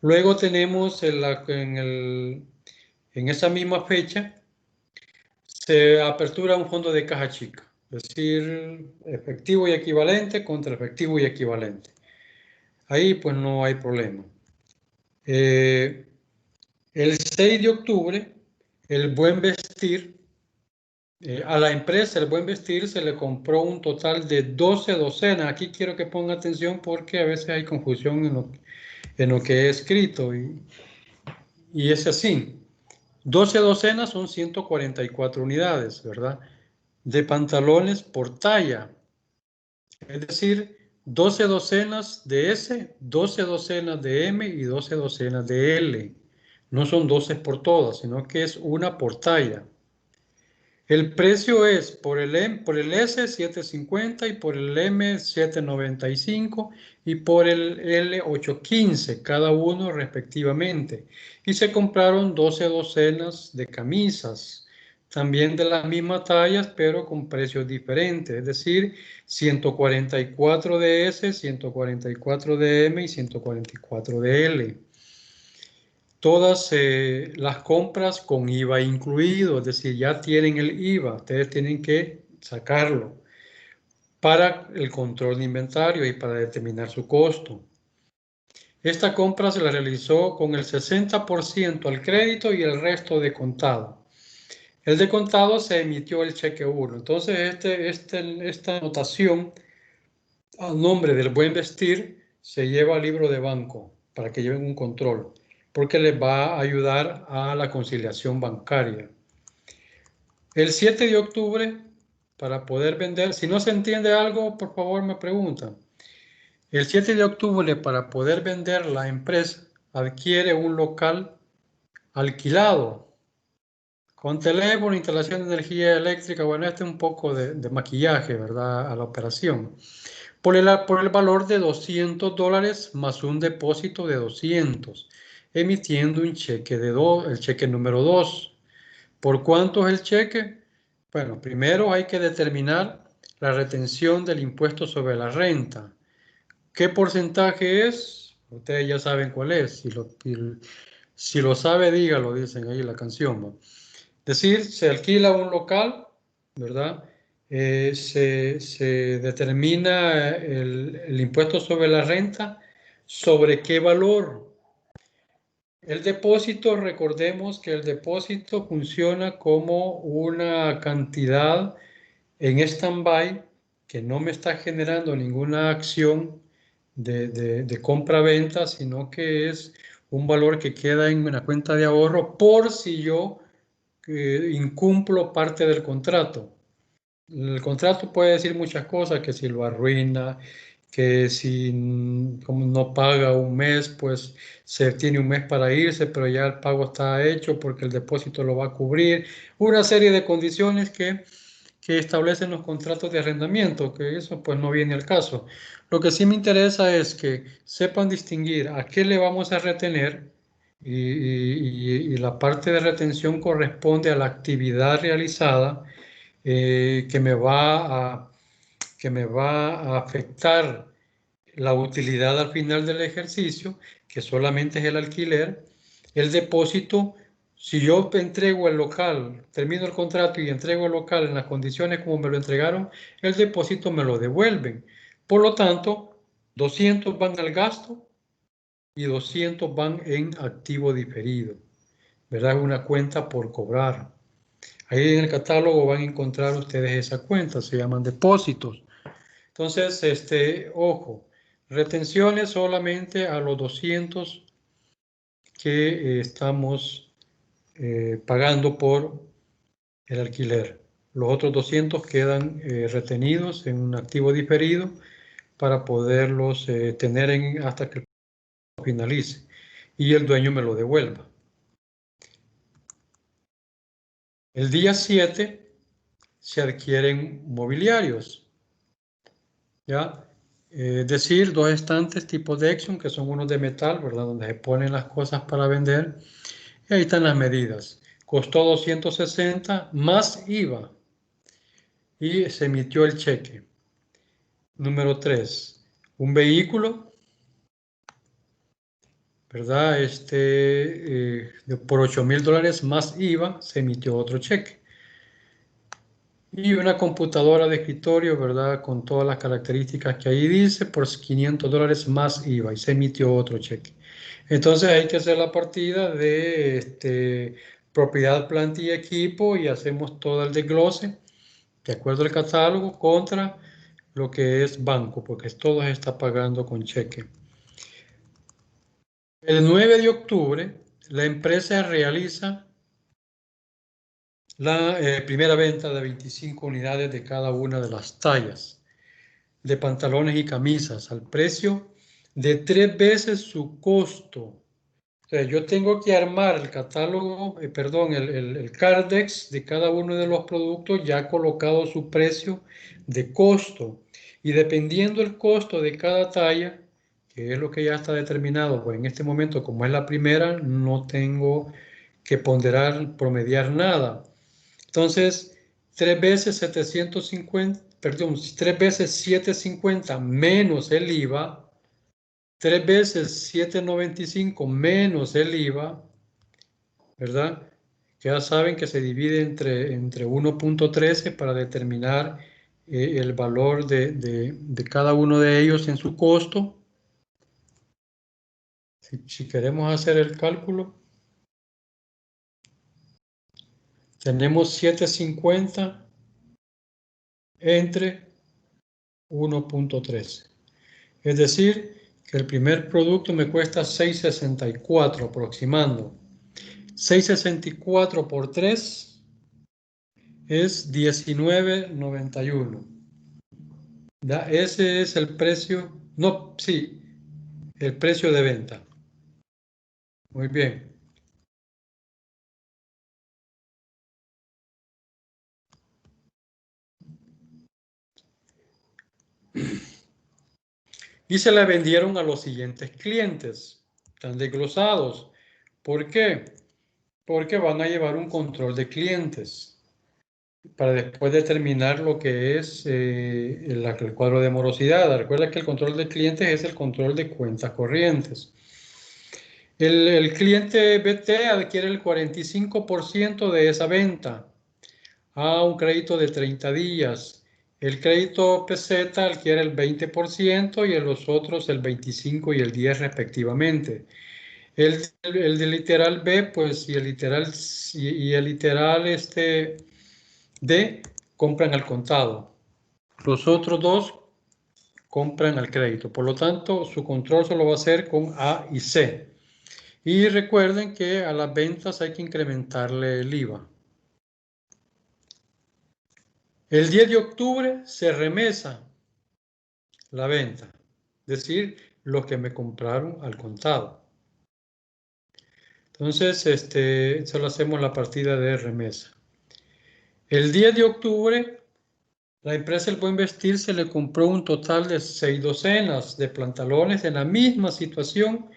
Luego tenemos en esa misma fecha, se apertura un fondo de caja chica, es decir, efectivo y equivalente contra efectivo y equivalente. Ahí pues no hay problema. El 6 de octubre, el Buen Vestir, a la empresa El Buen Vestir se le compró un total de 12 docenas. Aquí quiero que ponga atención porque a veces hay confusión en lo que he escrito y es así. 12 docenas son 144 unidades, ¿verdad? De pantalones por talla. Es decir, 12 docenas de S, 12 docenas de M y 12 docenas de L. No son 12 por todas, sino que es una por talla. El precio es por el S 7.50 y por el M 7.95 y por el L 8.15 cada uno respectivamente. Y se compraron 12 docenas de camisas, también de las mismas tallas pero con precios diferentes, es decir, 144 de S, 144 de M y 144 de L. Todas las compras con IVA incluido, es decir, ya tienen el IVA, ustedes tienen que sacarlo para el control de inventario y para determinar su costo. Esta compra se la realizó con el 60% al crédito y el resto de contado. El de contado se emitió el cheque 1. Entonces, esta anotación al nombre del Buen Vestir se lleva al libro de banco para que lleven un control, porque les va a ayudar a la conciliación bancaria. El 7 de octubre, para poder vender, si no se entiende algo, por favor me preguntan. El 7 de octubre, para poder vender, la empresa adquiere un local alquilado, con teléfono, instalación de energía eléctrica. Bueno, este es un poco de maquillaje, ¿verdad?, a la operación. Por el valor de $200 más un depósito de 200, emitiendo un cheque el cheque número 2. ¿Por cuánto es el cheque? Bueno, primero hay que determinar la retención del impuesto sobre la renta. ¿Qué porcentaje es? Ustedes ya saben cuál es. Si lo sabe, dígalo, dicen ahí en la canción, ¿no? Es decir, se alquila un local, ¿verdad? Se determina el impuesto sobre la renta, ¿sobre qué valor? El depósito, recordemos que el depósito funciona como una cantidad en stand-by que no me está generando ninguna acción de compra-venta, sino que es un valor que queda en una cuenta de ahorro por si yo incumplo parte del contrato. El contrato puede decir muchas cosas, que si lo arruina, que si como no paga un mes, pues se tiene un mes para irse, pero ya el pago está hecho porque el depósito lo va a cubrir. Una serie de condiciones que establecen los contratos de arrendamiento, que eso pues no viene al caso. Lo que sí me interesa es que sepan distinguir a qué le vamos a retener y la parte de retención corresponde a la actividad realizada que me va a afectar la utilidad al final del ejercicio, que solamente es el alquiler. El depósito, si yo entrego el local, termino el contrato y entrego el local en las condiciones como me lo entregaron, el depósito me lo devuelven. Por lo tanto, 200 van al gasto y 200 van en activo diferido, ¿verdad? Es una cuenta por cobrar. Ahí en el catálogo van a encontrar ustedes esa cuenta, se llaman depósitos. Entonces, ojo, retenciones solamente a los 200 que estamos pagando por el alquiler. Los otros 200 quedan retenidos en un activo diferido para poderlos tener hasta que finalice y el dueño me lo devuelva. El día 7 se adquieren mobiliarios, ¿ya? Es decir, 2 estantes tipo Dexon, que son unos de metal, ¿verdad?, donde se ponen las cosas para vender. Y ahí están las medidas. Costó 260 más IVA y se emitió el cheque. Número 3, un vehículo, ¿verdad? Por $8,000 más IVA se emitió otro cheque. Y una computadora de escritorio, ¿verdad? Con todas las características que ahí dice, por $500 más IVA y se emitió otro cheque. Entonces hay que hacer la partida de propiedad, planta y equipo y hacemos todo el desglose de acuerdo al catálogo contra lo que es banco, porque todo se está pagando con cheque. El 9 de octubre, la empresa realiza la primera venta de 25 unidades de cada una de las tallas de pantalones y camisas al precio de 3 veces su costo. O sea, yo tengo que armar el catálogo, el Cardex de cada uno de los productos ya colocado su precio de costo. Y dependiendo el costo de cada talla, que es lo que ya está determinado, pues en este momento, como es la primera, no tengo que ponderar, promediar nada. Entonces, 3 veces 750, perdón, 3 veces 750 menos el IVA, 3 veces 795 menos el IVA, ¿verdad? Ya saben que se divide entre 1.13 para determinar el valor de cada uno de ellos en su costo. Si queremos hacer el cálculo, tenemos 750 entre 1.13. Es decir, que el primer producto me cuesta 6.64 aproximando. 6.64 por 3 es 19.91. Ese es el precio, no, sí, el precio de venta. Muy bien. Y se la vendieron a los siguientes clientes. Están desglosados. ¿Por qué? Porque van a llevar un control de clientes para después determinar lo que es el cuadro de morosidad. Recuerda que el control de clientes es el control de cuentas corrientes. El cliente BT adquiere el 45% de esa venta a un crédito de 30 días. El crédito PZ adquiere el 20% y los otros el 25% y el 10% respectivamente. El de literal B, pues, y el literal D compran al contado. Los otros dos compran al crédito. Por lo tanto, su control solo va a ser con A y C. Y recuerden que a las ventas hay que incrementarle el IVA. El 10 de octubre se remesa la venta, es decir, los que me compraron al contado. Entonces, solo hacemos la partida de remesa. El 10 de octubre, la empresa El Buen Vestir se le compró un total de 6 docenas de pantalones en la misma situación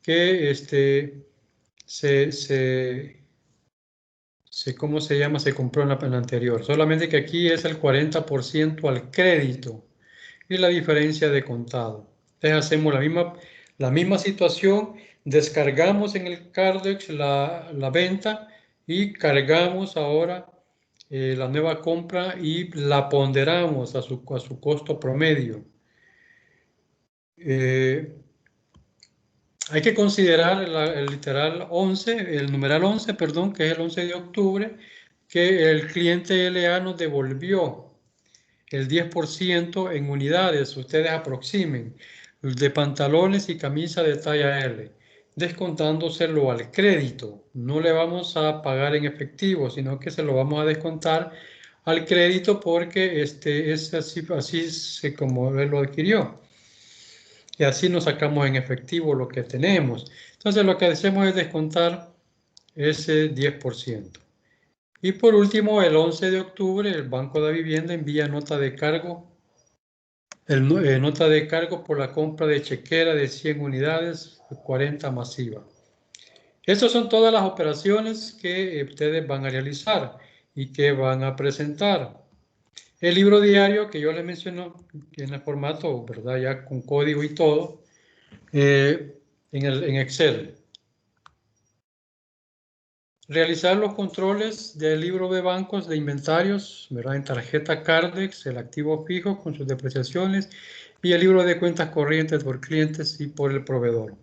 que ¿cómo se llama? Se compró en la anterior. Solamente que aquí es el 40% al crédito y la diferencia de contado. Entonces hacemos la misma situación, descargamos en el Cardex la venta y cargamos ahora la nueva compra y la ponderamos a su costo promedio. Hay que considerar el numeral 11, perdón, que es el 11 de octubre, que el cliente LA nos devolvió el 10% en unidades. Ustedes aproximen de pantalones y camisa de talla L, descontándoselo al crédito. No le vamos a pagar en efectivo, sino que se lo vamos a descontar al crédito porque es así como él lo adquirió. Y así nos sacamos en efectivo lo que tenemos. Entonces lo que hacemos es descontar ese 10%. Y por último, el 11 de octubre, el Banco de Vivienda envía nota de cargo, nota de cargo por la compra de chequera de 100 unidades, 40 masiva. Estas son todas las operaciones que ustedes van a realizar y que van a presentar. El libro diario que yo les menciono, en el formato, ¿verdad? Ya con código y todo, en Excel. Realizar los controles del libro de bancos de inventarios, ¿verdad? En tarjeta Cardex, el activo fijo con sus depreciaciones y el libro de cuentas corrientes por clientes y por el proveedor.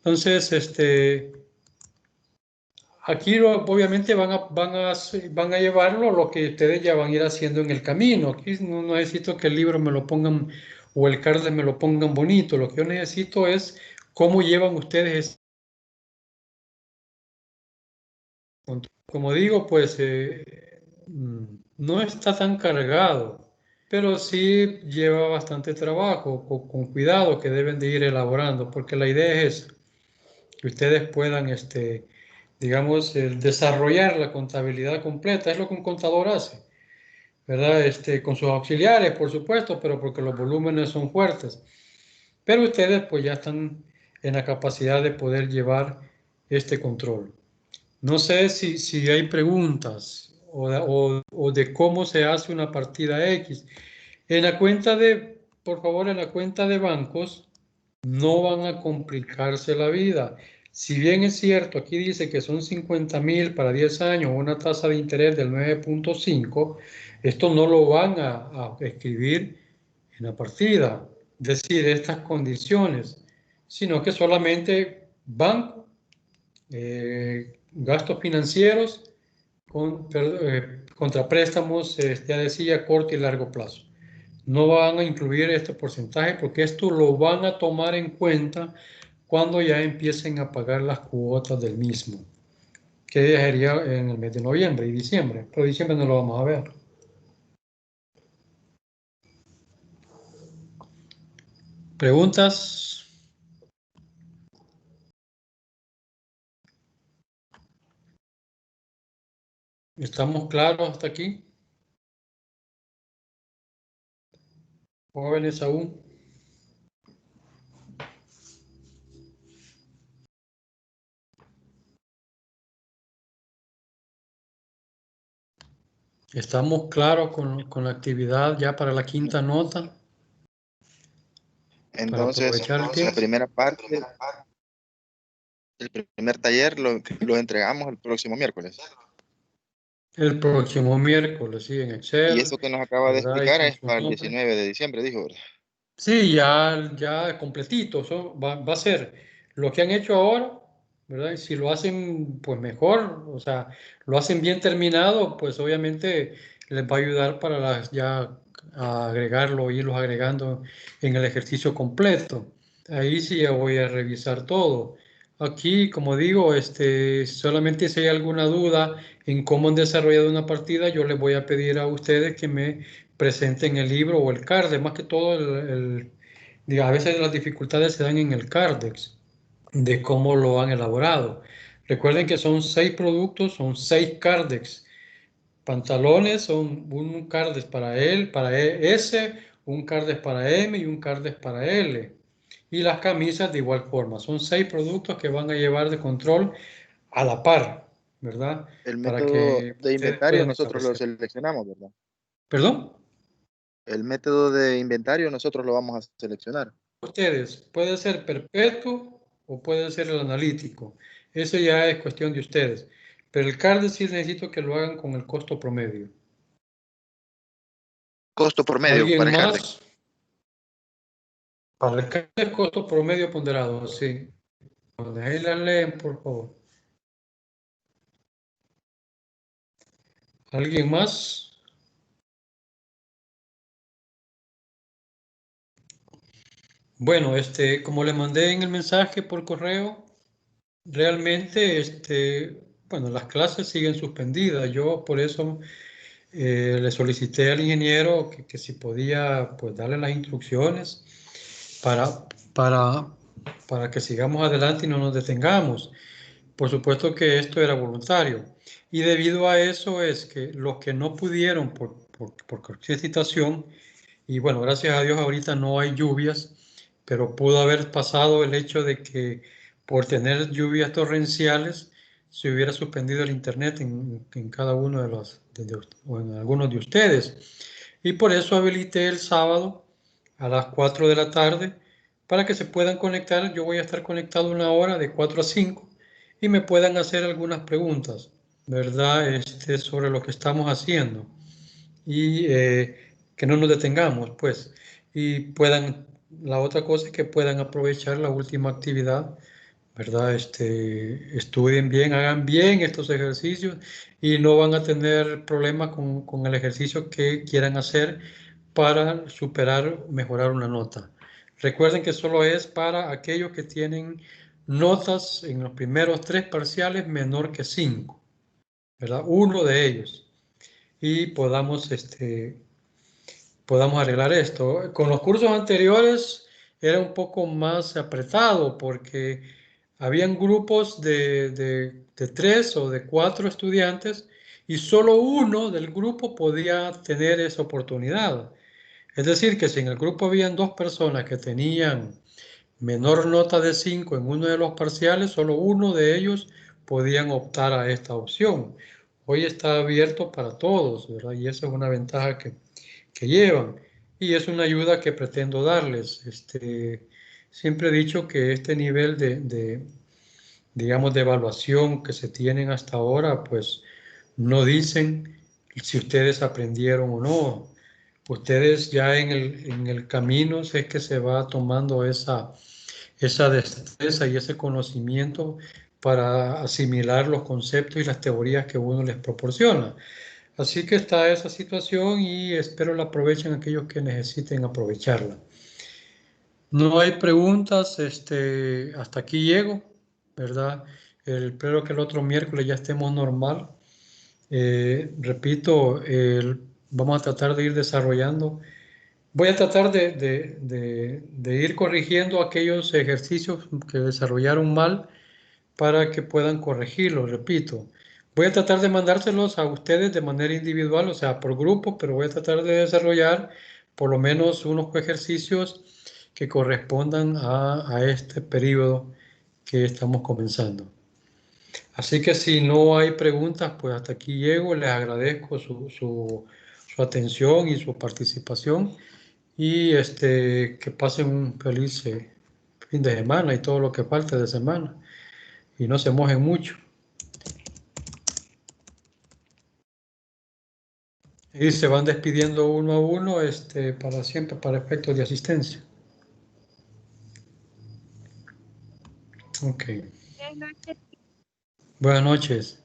Entonces, aquí obviamente van a llevarlo lo que ustedes ya van a ir haciendo en el camino. Aquí no necesito que el libro me lo pongan o el Cardex me lo pongan bonito. Lo que yo necesito es cómo llevan ustedes. Como digo, pues no está tan cargado, pero sí lleva bastante trabajo, con cuidado que deben de ir elaborando, porque la idea es que ustedes puedan, digamos, desarrollar la contabilidad completa. Es lo que un contador hace, ¿verdad? Con sus auxiliares, por supuesto, pero porque los volúmenes son fuertes. Pero ustedes pues ya están en la capacidad de poder llevar este control. No sé si hay preguntas o de cómo se hace una partida X. En la cuenta por favor, en la cuenta de bancos no van a complicarse la vida. Si bien es cierto, aquí dice que son 50,000 para 10 años, una tasa de interés del 9.5, esto no lo van a escribir en la partida, es decir, estas condiciones, sino que solamente banco, gastos financieros contra préstamos, ya decía, corto y largo plazo. No van a incluir este porcentaje porque esto lo van a tomar en cuenta cuando ya empiecen a pagar las cuotas del mismo, que sería en el mes de noviembre y diciembre, pero diciembre no lo vamos a ver. ¿Preguntas? ¿Estamos claros hasta aquí? ¿Jóvenes aún? ¿Estamos claros con la actividad ya para la quinta nota? Para Entonces, aprovechar el la tiempo. primera parte, el primer taller lo entregamos el próximo miércoles. El próximo miércoles, sí, en Y Excel, eso que nos acaba de ¿verdad? Y explicar con es su para el nombre. 19 de diciembre, dijo, ¿verdad? Sí, ya completito. Eso va a ser lo que han hecho ahora, ¿verdad? Y si lo hacen, pues mejor, o sea, lo hacen bien terminado, pues obviamente les va a ayudar para ya a agregarlo, irlos agregando en el ejercicio completo. Ahí sí ya voy a revisar todo. Aquí, como digo, solamente si hay alguna duda en cómo han desarrollado una partida, yo les voy a pedir a ustedes que me presenten el libro o el CARDEX. Más que todo, diga, a veces las dificultades se dan en el CARDEX, de cómo lo han elaborado. Recuerden que son 6 productos, son 6 CARDEX. Pantalones son un CARDEX para él, para S, un CARDEX para M y un CARDEX para L. Y las camisas de igual forma. Son 6 productos que van a llevar de control a la par, ¿verdad? El Para método que de ustedes inventario puedan nosotros lo establecer. seleccionamos, ¿verdad? ¿Perdón? El método de inventario nosotros lo vamos a seleccionar. Ustedes, puede ser perpetuo o puede ser el analítico. Eso ya es cuestión de ustedes. Pero el CARDEX sí necesito que lo hagan con el costo promedio. Costo por medio para ¿Alguien el CARDEX. más? Para el CARDEX costo promedio ponderado, sí. Ahí la leen, por favor. ¿Alguien más? Bueno, como le mandé en el mensaje por correo, realmente, bueno, las clases siguen suspendidas. Yo por eso le solicité al ingeniero que si podía, pues, darle las instrucciones para, para, para que sigamos adelante y no nos detengamos. Por supuesto que esto era voluntario. Y debido a eso es que los que no pudieron por cualquier situación, y bueno, gracias a Dios ahorita no hay lluvias, pero pudo haber pasado el hecho de que por tener lluvias torrenciales, se hubiera suspendido el internet en cada uno de los, o en algunos de ustedes. Y por eso habilité el sábado a las 4 de la tarde para que se puedan conectar. Yo voy a estar conectado una hora de 4 a 5 y me puedan hacer algunas preguntas, ¿verdad? Sobre lo que estamos haciendo y que no nos detengamos, pues, y puedan, la otra cosa es que puedan aprovechar la última actividad, ¿verdad? Estudien bien, hagan bien estos ejercicios y no van a tener problemas con el ejercicio que quieran hacer para superar, mejorar una nota. Recuerden que solo es para aquellos que tienen notas en los primeros 3 parciales menor que 5, ¿verdad? Uno de ellos. Y podamos arreglar esto. Con los cursos anteriores era un poco más apretado porque habían grupos de 3 o de 4 estudiantes y solo uno del grupo podía tener esa oportunidad. Es decir, que si en el grupo habían 2 personas que tenían menor nota de 5 en uno de los parciales, solo uno de ellos podían optar a esta opción. Hoy está abierto para todos, ¿verdad? Y esa es una ventaja que llevan. Y es una ayuda que pretendo darles. Siempre he dicho que este nivel digamos, de evaluación que se tienen hasta ahora, pues no dicen si ustedes aprendieron o no. Ustedes ya en el camino sé que se va tomando esa destreza y ese conocimiento para asimilar los conceptos y las teorías que uno les proporciona. Así que está esa situación y espero la aprovechen aquellos que necesiten aprovecharla. No hay preguntas, hasta aquí llego, ¿verdad? Espero que el otro miércoles ya estemos normal. Repito, vamos a tratar de ir desarrollando. Voy a tratar de ir corrigiendo aquellos ejercicios que desarrollaron mal para que puedan corregirlo, repito. Voy a tratar de mandárselos a ustedes de manera individual, o sea, por grupo, pero voy a tratar de desarrollar por lo menos unos ejercicios que correspondan a este periodo que estamos comenzando. Así que si no hay preguntas, pues hasta aquí llego. Les agradezco su atención y su participación y que pasen un feliz fin de semana y todo lo que falte de semana y no se mojen mucho. Y se van despidiendo uno a uno para siempre, para efectos de asistencia. Ok. Buenas noches.